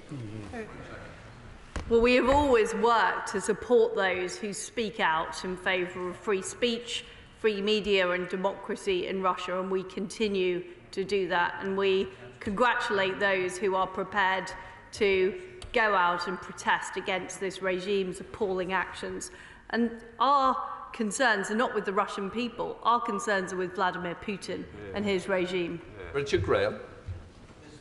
Well, we have always worked to support those who speak out in favour of free speech, free media and democracy in Russia, and we continue to do that. And we congratulate those who are prepared to go out and protest against this regime's appalling actions. And our concerns are not with the Russian people. Our concerns are with Vladimir Putin and his regime. Richard Graham. Mr.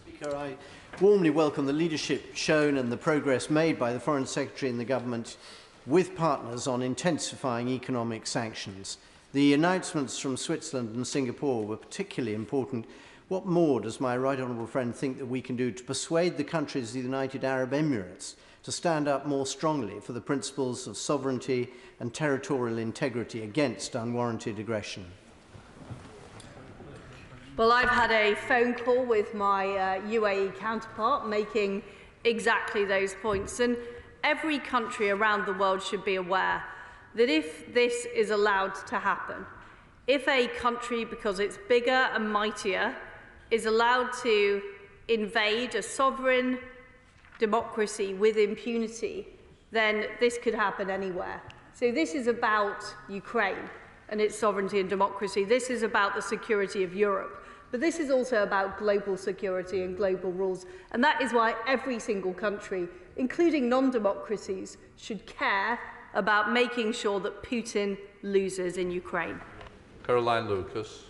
Speaker, I warmly welcome the leadership shown and the progress made by the Foreign Secretary and the government with partners on intensifying economic sanctions. The announcements from Switzerland and Singapore were particularly important What more does my right honourable friend think that we can do to persuade the countries of the United Arab Emirates to stand up more strongly for the principles of sovereignty and territorial integrity against unwarranted aggression? Well, I've had a phone call with my UAE counterpart making exactly those points, and every country around the world should be aware that if this is allowed to happen, if a country, because it's bigger and mightier, is allowed to invade a sovereign democracy with impunity, then this could happen anywhere. So this is about Ukraine and its sovereignty and democracy. This is about the security of Europe. But this is also about global security and global rules. And that is why every single country, including non-democracies, should care about making sure that Putin loses in Ukraine. Caroline Lucas.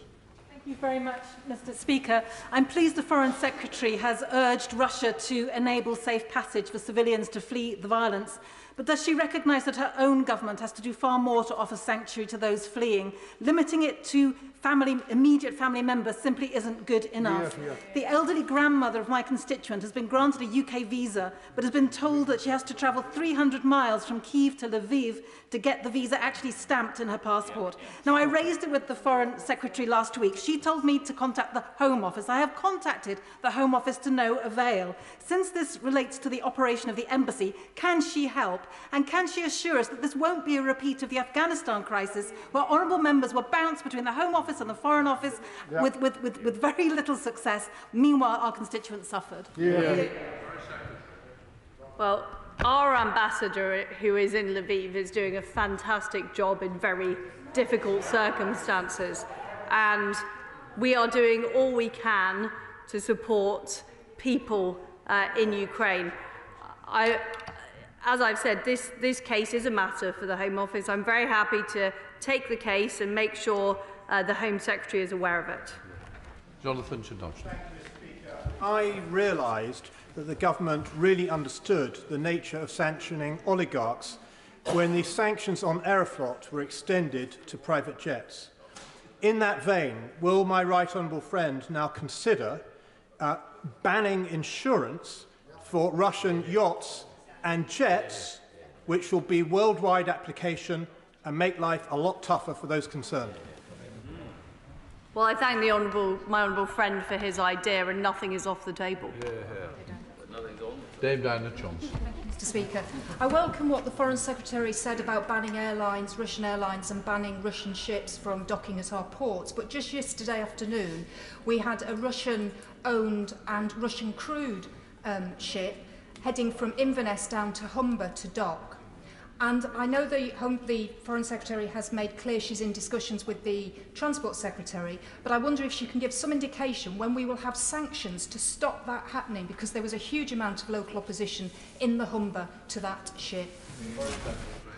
Thank you very much, Mr. Speaker. I'm pleased the Foreign Secretary has urged Russia to enable safe passage for civilians to flee the violence. But does she recognise that her own government has to do far more to offer sanctuary to those fleeing? Limiting it to immediate family members simply isn't good enough. The elderly grandmother of my constituent has been granted a UK visa, but has been told that she has to travel 300 miles from Kyiv to Lviv to get the visa actually stamped in her passport. Now, I raised it with the Foreign Secretary last week. She told me to contact the Home Office. I have contacted the Home Office to no avail. Since this relates to the operation of the embassy, can she help? And can she assure us that this won't be a repeat of the Afghanistan crisis, where honourable members were bounced between the Home Office and the Foreign Office with very little success? Meanwhile, our constituents suffered. Well, our ambassador, who is in Lviv, is doing a fantastic job in very difficult circumstances. And we are doing all we can to support people in Ukraine. As I've said, this case is a matter for the Home Office. I'm very happy to take the case and make sure the Home Secretary is aware of it. Jonathan Chudovsky. I realised that the government really understood the nature of sanctioning oligarchs when the sanctions on Aeroflot were extended to private jets. In that vein, will my right honourable friend now consider banning insurance for Russian yachts and jets, which will be worldwide application and make life a lot tougher for those concerned? Well, I thank my honourable friend for his idea, and nothing is off the table. Dame Diana Johnson. Mr. Speaker, I welcome what the Foreign Secretary said about banning airlines, Russian airlines, and banning Russian ships from docking at our ports. But just yesterday afternoon, we had a Russian-owned and Russian-crewed ship heading from Inverness down to Humber to dock. And I know the Foreign Secretary has made clear she's in discussions with the Transport Secretary, but I wonder if she can give some indication when we will have sanctions to stop that happening, because there was a huge amount of local opposition in the Humber to that ship.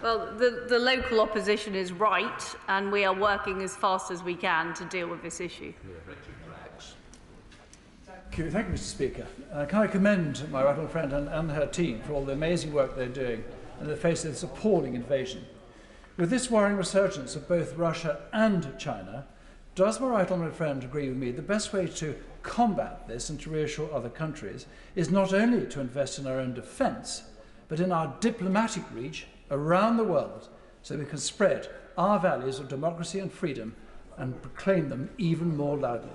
Well, the local opposition is right, and we are working as fast as we can to deal with this issue. Thank you, Mr. Speaker. Can I commend my right honourable friend and her team for all the amazing work they're doing in the face of this appalling invasion. With this worrying resurgence of both Russia and China, does my right honourable friend agree with me the best way to combat this and to reassure other countries is not only to invest in our own defence, but in our diplomatic reach around the world, so we can spread our values of democracy and freedom and proclaim them even more loudly?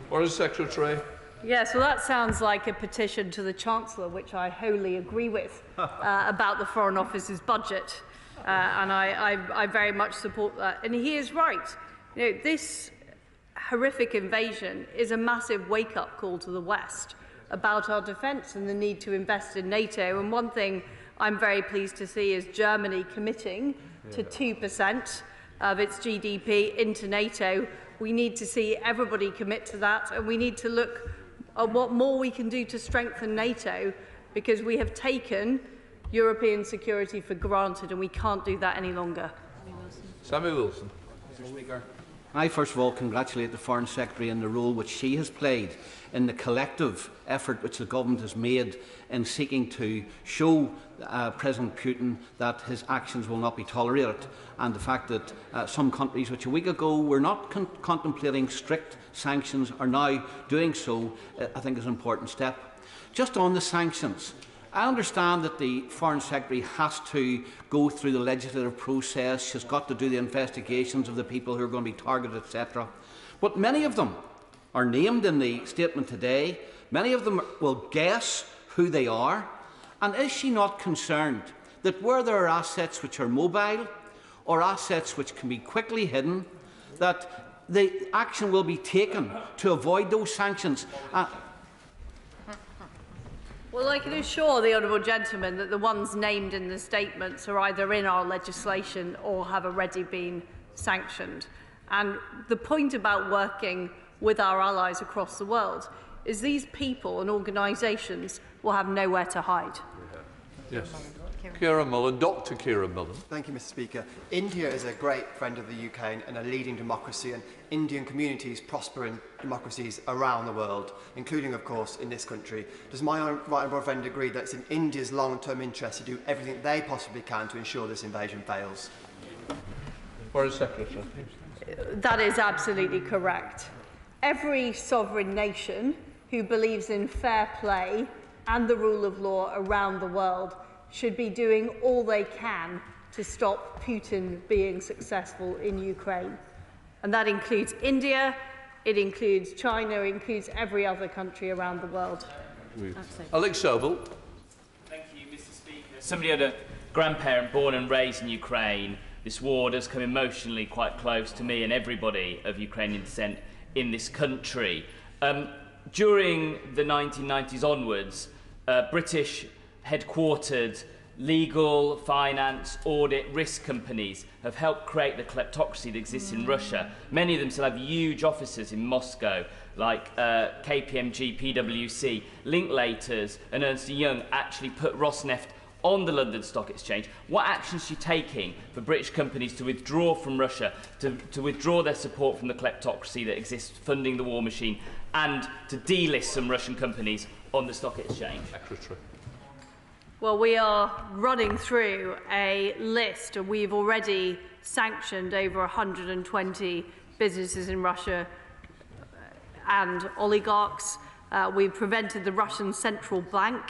Foreign Secretary. Yes, well, that sounds like a petition to the Chancellor, which I wholly agree with, about the Foreign Office's budget. And I very much support that. And he is right. You know, this horrific invasion is a massive wake-up call to the West about our defence and the need to invest in NATO. And one thing I'm very pleased to see is Germany committing to 2% of its GDP into NATO. We need to see everybody commit to that, and we need to look at what more we can do to strengthen NATO, because we have taken European security for granted and we can't do that any longer. Samuel Wilson. Mr. Speaker, I first of all congratulate the Foreign Secretary on the role which she has played in the collective effort which the government has made in seeking to show President Putin that his actions will not be tolerated, and the fact that some countries which a week ago were not contemplating strict sanctions are now doing so, I think is an important step. Just on the sanctions, I understand that the Foreign Secretary has to go through the legislative process. She's got to do the investigations of the people who are going to be targeted, etc. But many of them are named in the statement today. Many of them will guess who they are. And is she not concerned that where there are assets which are mobile or assets which can be quickly hidden, that the action will be taken to avoid those sanctions? Well, I can assure the honourable gentleman that the ones named in the statements are either in our legislation or have already been sanctioned. And the point about working with our allies across the world is these people and organisations will have nowhere to hide. Yes. Kieran Mullen, Dr. Kieran Mullen. Thank you, Mr. Speaker. India is a great friend of the UK and a leading democracy, and Indian communities prosper in democracies around the world, including, of course, in this country. Does my right honourable friend agree that it's in India's long-term interest to do everything they possibly can to ensure this invasion fails? Foreign Secretary. That is absolutely correct. Every sovereign nation who believes in fair play and the rule of law around the world should be doing all they can to stop Putin being successful in Ukraine. And that includes India, it includes China, it includes every other country around the world. Alex Sobel. Thank you, Mr. Speaker. Somebody had a grandparent born and raised in Ukraine. This war does come emotionally quite close to me and everybody of Ukrainian descent in this country. During the 1990s onwards, British headquartered legal, finance, audit, risk companies have helped create the kleptocracy that exists in Russia. Many of them still have huge offices in Moscow, like KPMG, PwC, Linklaters, and Ernst & Young actually put Rosneft on the London Stock Exchange. What actions are you taking for British companies to withdraw from Russia, to withdraw their support from the kleptocracy that exists funding the war machine, and to delist some Russian companies on the stock exchange? Secretary. Well, we are running through a list, and we've already sanctioned over 120 businesses in Russia and oligarchs. We've prevented the Russian central bank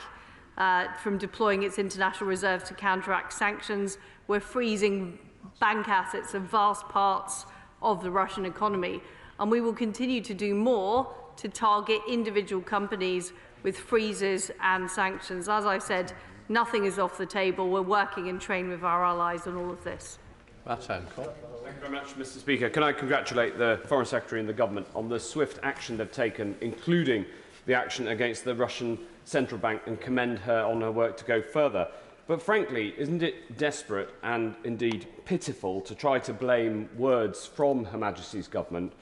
from deploying its international reserves to counteract sanctions. We're freezing bank assets of vast parts of the Russian economy. And we will continue to do more to target individual companies with freezes and sanctions. As I said, nothing is off the table. We're working and training with our allies on all of this. Matt Hancock. Thank you very much, Mr. Speaker. Can I congratulate the Foreign Secretary and the government on the swift action they've taken, including the action against the Russian central bank, and commend her on her work to go further. But frankly, isn't it desperate and indeed pitiful to try to blame words from Her Majesty's government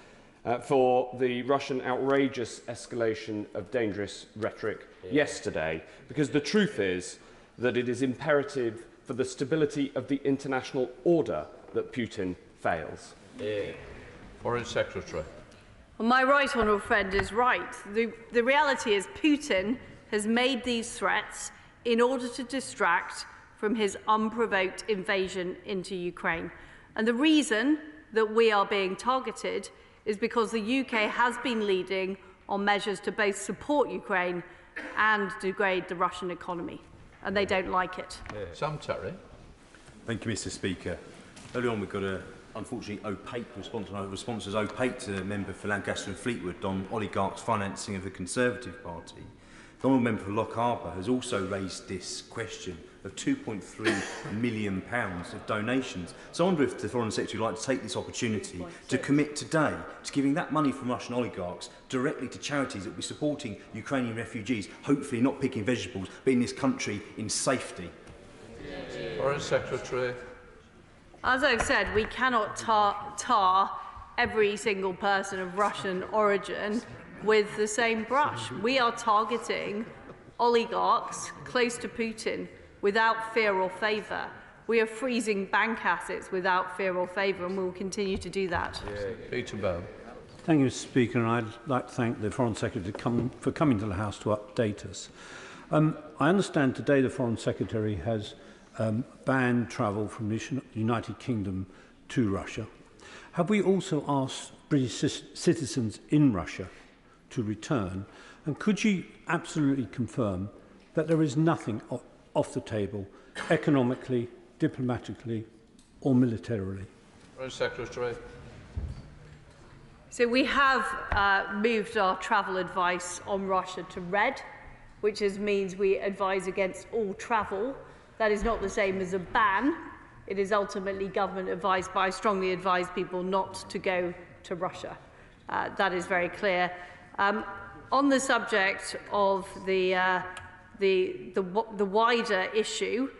for the Russian outrageous escalation of dangerous rhetoric yesterday? Because the truth is that it is imperative for the stability of the international order that Putin fails. Foreign Secretary. Well, my right honourable friend is right. The reality is Putin has made these threats in order to distract from his unprovoked invasion into Ukraine. And the reason that we are being targeted is because the UK has been leading on measures to both support Ukraine and degrade the Russian economy. And they don't like it. Sam Terry. Thank you, Mr. Speaker. Earlier on, we got a unfortunately opaque response. The response was opaque to the member for Lancaster and Fleetwood on oligarchs' financing of the Conservative Party. The honourable member for Lock Harbour has also raised this question of £2.3 million of donations. So I wonder if the Foreign Secretary would like to take this opportunity to commit today to giving that money from Russian oligarchs directly to charities that will be supporting Ukrainian refugees, hopefully not picking vegetables, but in this country in safety. Foreign Secretary. As I've said, we cannot tar every single person of Russian origin with the same brush. We are targeting oligarchs close to Putin without fear or favour. We are freezing bank assets without fear or favour, and we will continue to do that. Peter Bell. Thank you, Mr. Speaker, and I'd like to thank the Foreign Secretary for coming to the House to update us. I understand today the Foreign Secretary has banned travel from the United Kingdom to Russia. Have we also asked British citizens in Russia to return? And could you absolutely confirm that there is nothing off the table economically, diplomatically or militarily? Foreign Secretary. So we have moved our travel advice on Russia to red, which means we advise against all travel. That is not the same as a ban. It is ultimately government advice, but I strongly advise people not to go to Russia. That is very clear. On the subject of the wider issue,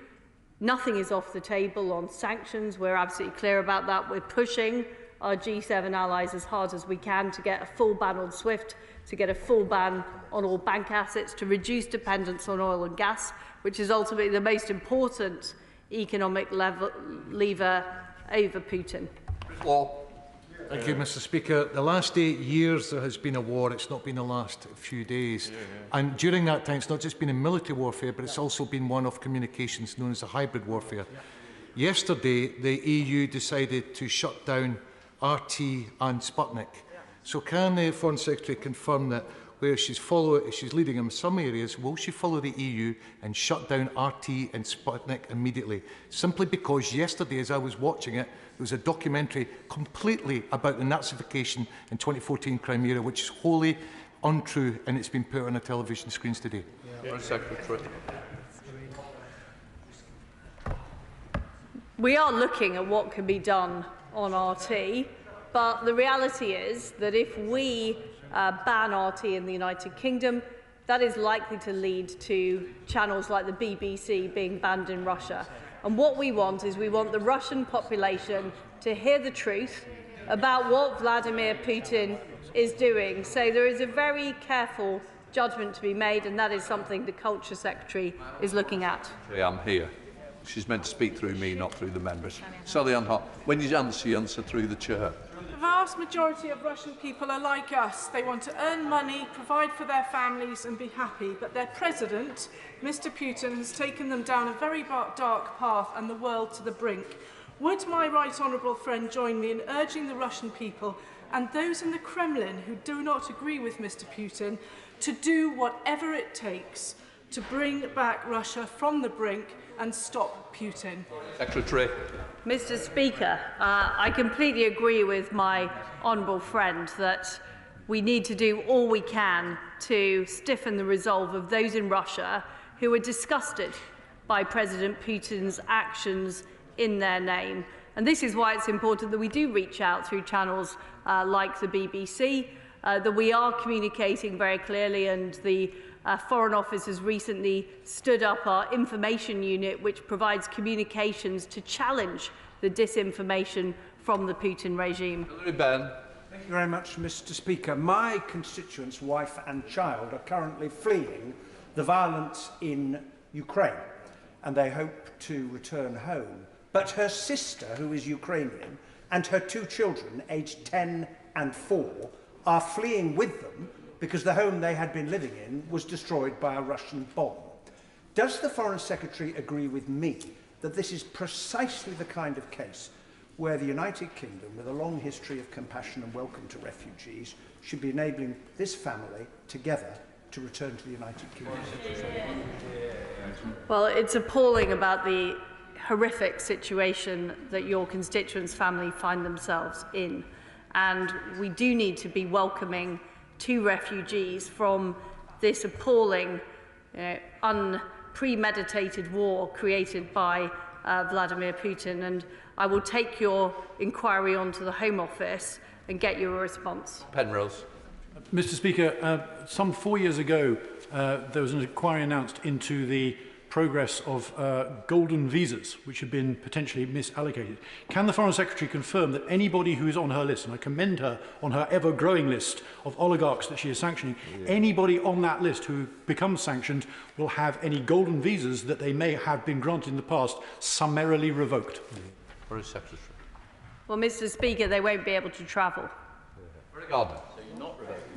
nothing is off the table on sanctions. We're absolutely clear about that. We're pushing our G7 allies as hard as we can to get a full ban on SWIFT, to get a full ban on all bank assets, to reduce dependence on oil and gas, which is ultimately the most important economic lever over Putin. Thank you, Mr. Speaker. The last 8 years there has been a war. It's not been the last few days. And during that time, it's not just been a military warfare, but it's also been one of communications known as a hybrid warfare. Yesterday, the EU decided to shut down RT and Sputnik. So can the Foreign Secretary confirm that where she's leading in some areas, will she follow the EU and shut down RT and Sputnik immediately? Simply because yesterday, as I was watching it, there was a documentary completely about the Nazification in 2014 Crimea, which is wholly untrue, and it's been put on the television screens today. Foreign Secretary. We are looking at what can be done on RT, but the reality is that if we ban RT in the United Kingdom, that is likely to lead to channels like the BBC being banned in Russia. And what we want is we want the Russian population to hear the truth about what Vladimir Putin is doing. So there is a very careful judgment to be made, and that is something the Culture Secretary is looking at. I'm here. She's meant to speak through me, not through the members. Sally Ann Hart, when you answer through the chair. The vast majority of Russian people are like us. They want to earn money, provide for their families and be happy. But their president, Mr. Putin, has taken them down a very dark path and the world to the brink. Would my right honourable friend join me in urging the Russian people and those in the Kremlin who do not agree with Mr. Putin to do whatever it takes to bring back Russia from the brink and stop Putin? Secretary. Mr. Speaker, I completely agree with my honourable friend that we need to do all we can to stiffen the resolve of those in Russia who are disgusted by President Putin's actions in their name. And this is why it's important that we do reach out through channels like the BBC, that we are communicating very clearly, and the Foreign Office has recently stood up our information unit, which provides communications to challenge the disinformation from the Putin regime. Ben. Thank you very much, Mr. Speaker. My constituent's wife and child are currently fleeing the violence in Ukraine, and they hope to return home. But her sister, who is Ukrainian, and her 2 children, aged 10 and 4, are fleeing with them because the home they had been living in was destroyed by a Russian bomb. Does the Foreign Secretary agree with me that this is precisely the kind of case where the United Kingdom, with a long history of compassion and welcome to refugees, should be enabling this family together to return to the United Kingdom? Well, it's appalling about the horrific situation that your constituents' family find themselves in. And we do need to be welcoming to refugees from this appalling, unpremeditated war created by Vladimir Putin. And I will take your inquiry onto the Home Office and get you a response. Penrose. Mr. Speaker, some 4 years ago, there was an inquiry announced into the progress of golden visas, which have been potentially misallocated. Can the Foreign Secretary confirm that anybody who is on her list, and I commend her on her ever-growing list of oligarchs that she is sanctioning, anybody on that list who becomes sanctioned will have any golden visas that they may have been granted in the past summarily revoked? Foreign Secretary. Well, Mr. Speaker, they won't be able to travel.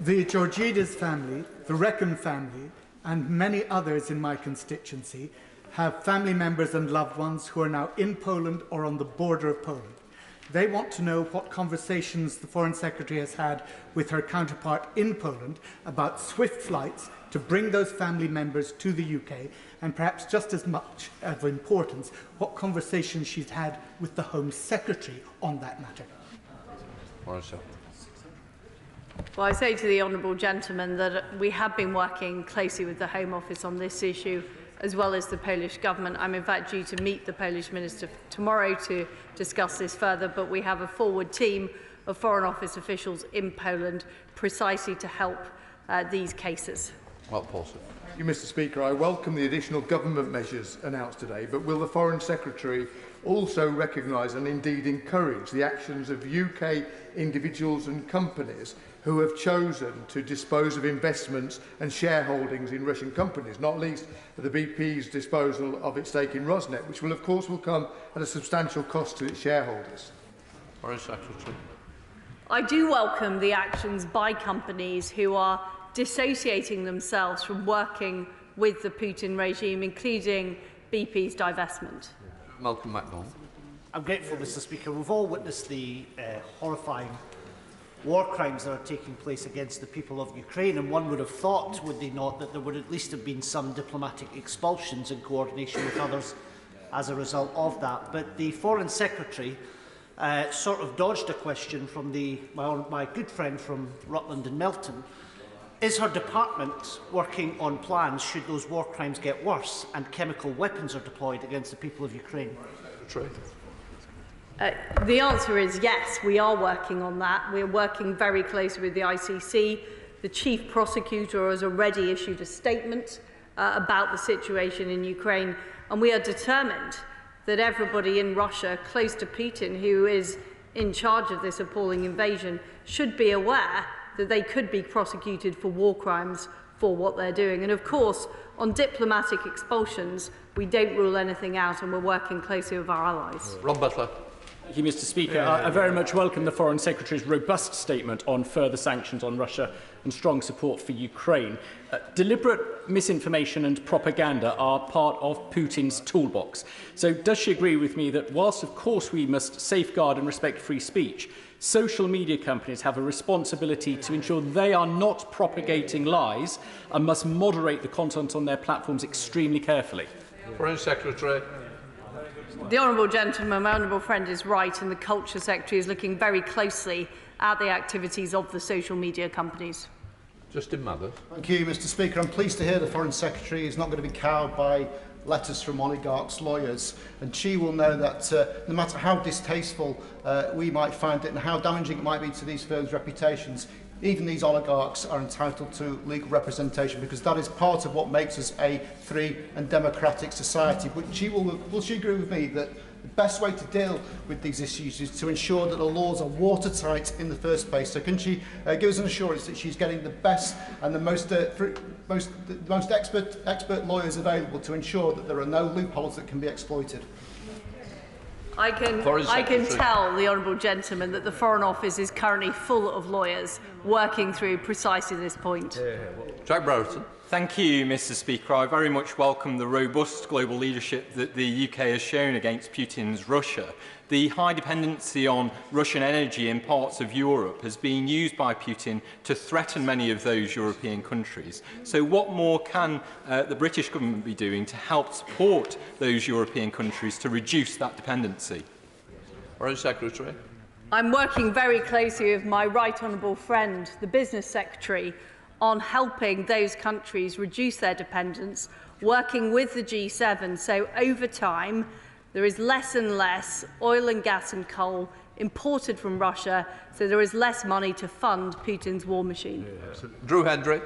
The Georgides family, the Recon family, and many others in my constituency have family members and loved ones who are now in Poland or on the border of Poland. They want to know what conversations the Foreign Secretary has had with her counterpart in Poland about swift flights to bring those family members to the UK, and perhaps just as much of importance, what conversations she's had with the Home Secretary on that matter. Well, I say to the honourable gentleman that we have been working closely with the Home Office on this issue, as well as the Polish government. I'm in fact due to meet the Polish Minister tomorrow to discuss this further, but we have a forward team of Foreign Office officials in Poland precisely to help these cases. Thank you, Mr. Speaker. I welcome the additional government measures announced today, but will the Foreign Secretary also recognise and indeed encourage the actions of UK individuals and companies who have chosen to dispose of investments and shareholdings in Russian companies, not least the BP's disposal of its stake in Rosneft, which will, of course, come at a substantial cost to its shareholders? Foreign Secretary. I do welcome the actions by companies who are dissociating themselves from working with the Putin regime, including BP's divestment. Malcolm MacDonald. I'm grateful, Mr. Speaker. We've all witnessed the horrifying war crimes that are taking place against the people of Ukraine, and one would have thought, would they not, that there would at least have been some diplomatic expulsions in coordination with others as a result of that. But the Foreign Secretary sort of dodged a question from my good friend from Rutland and Melton. Is her department working on plans should those war crimes get worse and chemical weapons are deployed against the people of Ukraine? The answer is yes, we are working on that. We're working very closely with the ICC. The Chief Prosecutor has already issued a statement about the situation in Ukraine, and we are determined that everybody in Russia close to Putin, who is in charge of this appalling invasion, should be aware that they could be prosecuted for war crimes for what they're doing. And of course, on diplomatic expulsions, we don't rule anything out, and we're working closely with our allies. Rob Butler. Thank you, Mr. Speaker. I very much welcome the Foreign Secretary's robust statement on further sanctions on Russia and strong support for Ukraine. Deliberate misinformation and propaganda are part of Putin's toolbox. So does she agree with me that whilst, of course, we must safeguard and respect free speech, social media companies have a responsibility to ensure they are not propagating lies and must moderate the content on their platforms extremely carefully? Foreign Secretary. The honourable gentleman, my honourable friend, is right, and the Culture Secretary is looking very closely at the activities of the social media companies. Justin Mathers. Thank you, Mr. Speaker. I'm pleased to hear the Foreign Secretary is not going to be cowed by letters from oligarchs' lawyers, and she will know that no matter how distasteful we might find it and how damaging it might be to these firms' reputations, even these oligarchs are entitled to legal representation, because that is part of what makes us a free and democratic society. But will she agree with me that the best way to deal with these issues is to ensure that the laws are watertight in the first place? So can she give us an assurance that she's getting the best and the most expert lawyers available to ensure that there are no loopholes that can be exploited? I can tell the honourable gentleman that the Foreign Office is currently full of lawyers working through precisely this point. Jack Brereton. Thank you, Mr. Speaker. I very much welcome the robust global leadership that the UK has shown against Putin's Russia. The high dependency on Russian energy in parts of Europe has been used by Putin to threaten many of those European countries. So what more can the British government be doing to help support those European countries to reduce that dependency? Foreign Secretary. I'm working very closely with my right honourable friend, the Business Secretary, on helping those countries reduce their dependence, working with the G7. So over time, there is less and less oil and gas and coal imported from Russia, so there is less money to fund Putin's war machine. Drew Hendry.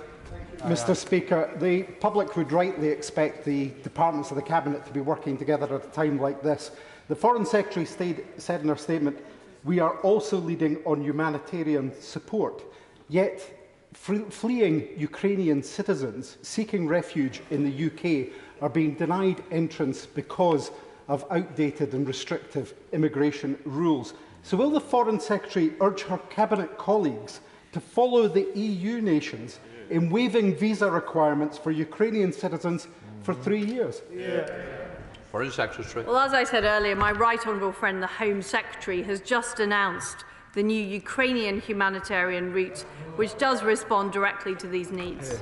Mr. Speaker, the public would rightly expect the departments of the Cabinet to be working together at a time like this. The Foreign Secretary said in her statement, "We are also leading on humanitarian support." Yet, fleeing Ukrainian citizens seeking refuge in the UK are being denied entrance because of outdated and restrictive immigration rules. So will the Foreign Secretary urge her Cabinet colleagues to follow the EU nations in waiving visa requirements for Ukrainian citizens for 3 years? Foreign Secretary. Well, as I said earlier, my right honourable friend, the Home Secretary, has just announced the new Ukrainian humanitarian route, which does respond directly to these needs.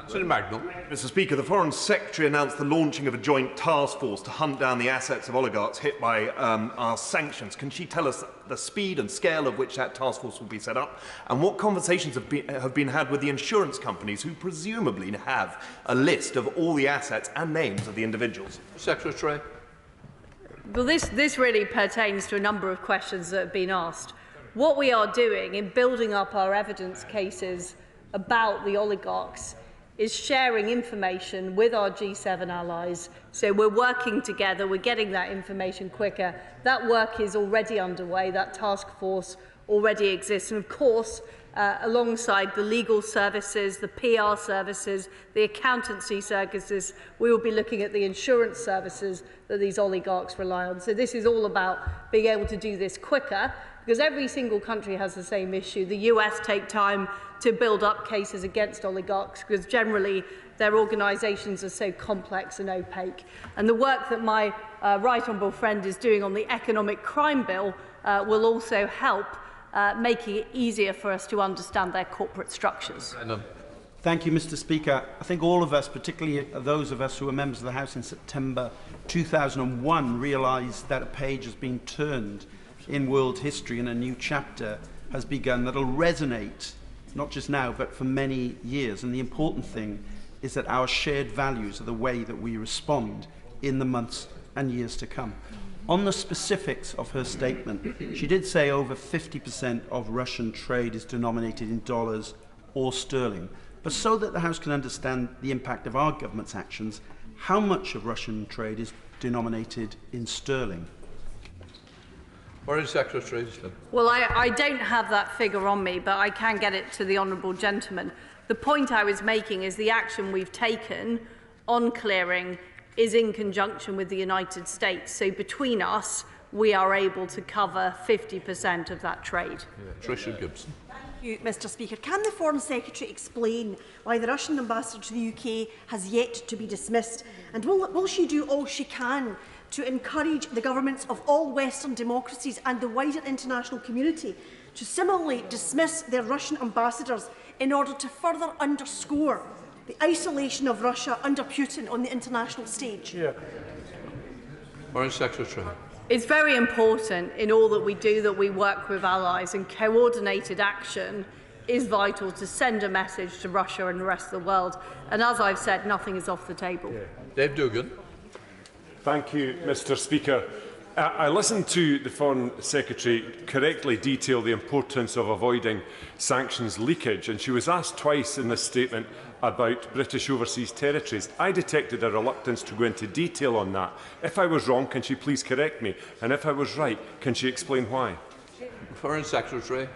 Mr. Speaker, the Foreign Secretary announced the launching of a joint task force to hunt down the assets of oligarchs hit by our sanctions. Can she tell us the speed and scale of which that task force will be set up, and what conversations have been had with the insurance companies who presumably have a list of all the assets and names of the individuals? Secretary. Well, this really pertains to a number of questions that have been asked. What we are doing in building up our evidence cases about the oligarchs is sharing information with our G7 allies. So we're working together, we're getting that information quicker. That work is already underway, that task force already exists. And of course, alongside the legal services, the PR services, the accountancy services, we will be looking at the insurance services that these oligarchs rely on. So this is all about being able to do this quicker, because every single country has the same issue. The US take time to build up cases against oligarchs because generally their organisations are so complex and opaque. And the work that my right honourable friend is doing on the economic crime bill will also help making it easier for us to understand their corporate structures. Thank you, Mr. Speaker. I think all of us, particularly those of us who were members of the House in September 2001, realised that a page has been turned in world history and a new chapter has begun that will resonate not just now but for many years. And the important thing is that our shared values are the way that we respond in the months and years to come. On the specifics of her statement, she did say over 50% of Russian trade is denominated in dollars or sterling. But so that the House can understand the impact of our government's actions, how much of Russian trade is denominated in sterling? Foreign Secretary. Well, I don't have that figure on me, but I can get it to the honourable gentleman. The point I was making is the action we've taken on clearing is in conjunction with the United States. So between us, we are able to cover 50% of that trade. Tricia Gibson. Thank you, Mr. Speaker. Can the Foreign Secretary explain why the Russian ambassador to the UK has yet to be dismissed? And will she do all she can to encourage the governments of all Western democracies and the wider international community to similarly dismiss their Russian ambassadors in order to further underscore the isolation of Russia under Putin on the international stage? Foreign Secretary. It's very important in all that we do that we work with allies, and coordinated action is vital to send a message to Russia and the rest of the world. And as I've said, nothing is off the table. Dave Dugan. Thank you, Mr. Speaker. I listened to the Foreign Secretary correctly detail the importance of avoiding sanctions leakage, and she was asked twice in this statement about British overseas territories. I detected a reluctance to go into detail on that. If I was wrong, can she please correct me? And if I was right, can she explain why? Foreign Secretary.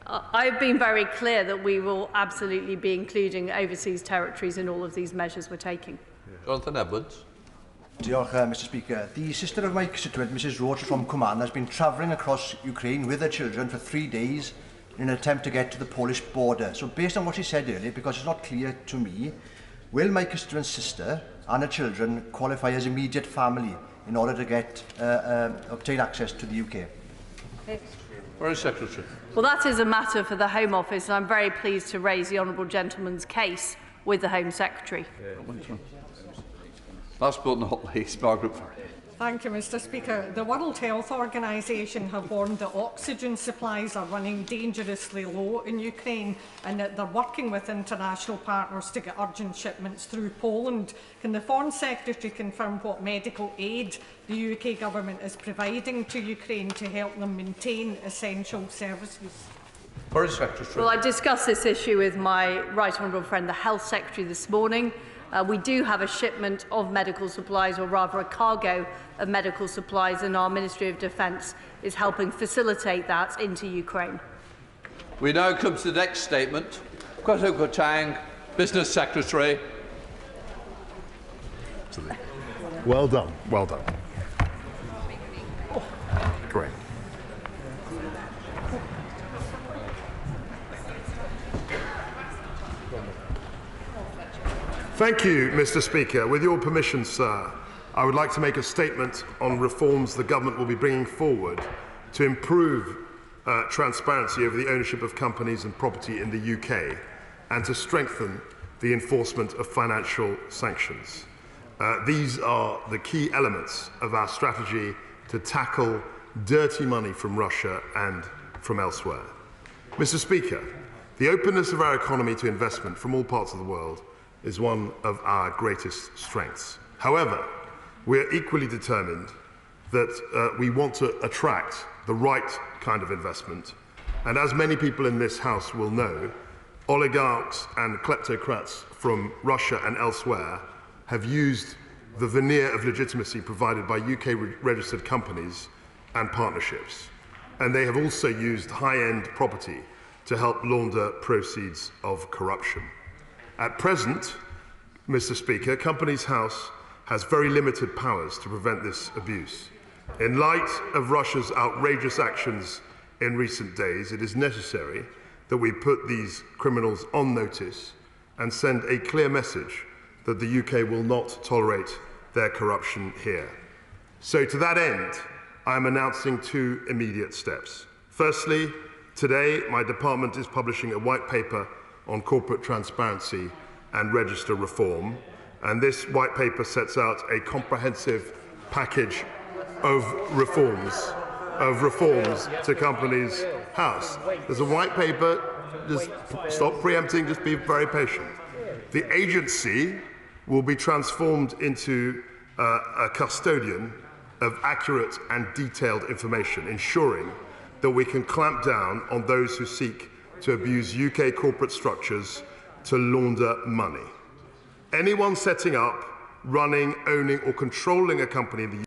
I've been very clear that we will absolutely be including overseas territories in all of these measures we're taking. Jonathan Edwards. Diolch, Mr. Speaker. The sister of my constituent, Mrs. Roach from Coman, has been travelling across Ukraine with her children for 3 days in an attempt to get to the Polish border. So based on what she said earlier, because it's not clear to me, will my constituent's sister and her children qualify as immediate family in order to get obtain access to the UK? Foreign Secretary. Well, that is a matter for the Home Office, and I'm very pleased to raise the honourable gentleman's case with the Home Secretary. Last but not least, Margaret Farrell. Thank you, Mr. Speaker. The World Health Organization have warned that oxygen supplies are running dangerously low in Ukraine and that they're working with international partners to get urgent shipments through Poland. Can the Foreign Secretary confirm what medical aid the UK government is providing to Ukraine to help them maintain essential services? Foreign Secretary. Well, I discussed this issue with my right honourable friend, the Health Secretary, this morning. We do have a shipment of medical supplies, or rather a cargo of medical supplies, and our Ministry of Defence is helping facilitate that into Ukraine. We now come to the next statement. Kwasi Kwarteng, Business Secretary. Well done, well done. Great. Thank you, Mr. Speaker. With your permission, sir, I would like to make a statement on reforms the government will be bringing forward to improve transparency over the ownership of companies and property in the UK and to strengthen the enforcement of financial sanctions. These are the key elements of our strategy to tackle dirty money from Russia and from elsewhere. Mr. Speaker, the openness of our economy to investment from all parts of the world is one of our greatest strengths. However, we are equally determined that we want to attract the right kind of investment. And as many people in this House will know, oligarchs and kleptocrats from Russia and elsewhere have used the veneer of legitimacy provided by UK-registered companies and partnerships. And they have also used high-end property to help launder proceeds of corruption. At present, Mr. Speaker, Companies House has very limited powers to prevent this abuse. In light of Russia's outrageous actions in recent days, it is necessary that we put these criminals on notice and send a clear message that the UK will not tolerate their corruption here. So to that end, I am announcing two immediate steps. Firstly, today my department is publishing a white paper on corporate transparency and register reform, and this white paper sets out a comprehensive package of reforms to Companies House. There's a white paper, just stop preempting, just be very patient. The agency will be transformed into a custodian of accurate and detailed information, ensuring that we can clamp down on those who seek to abuse UK corporate structures to launder money. Anyone setting up, running, owning or controlling a company in the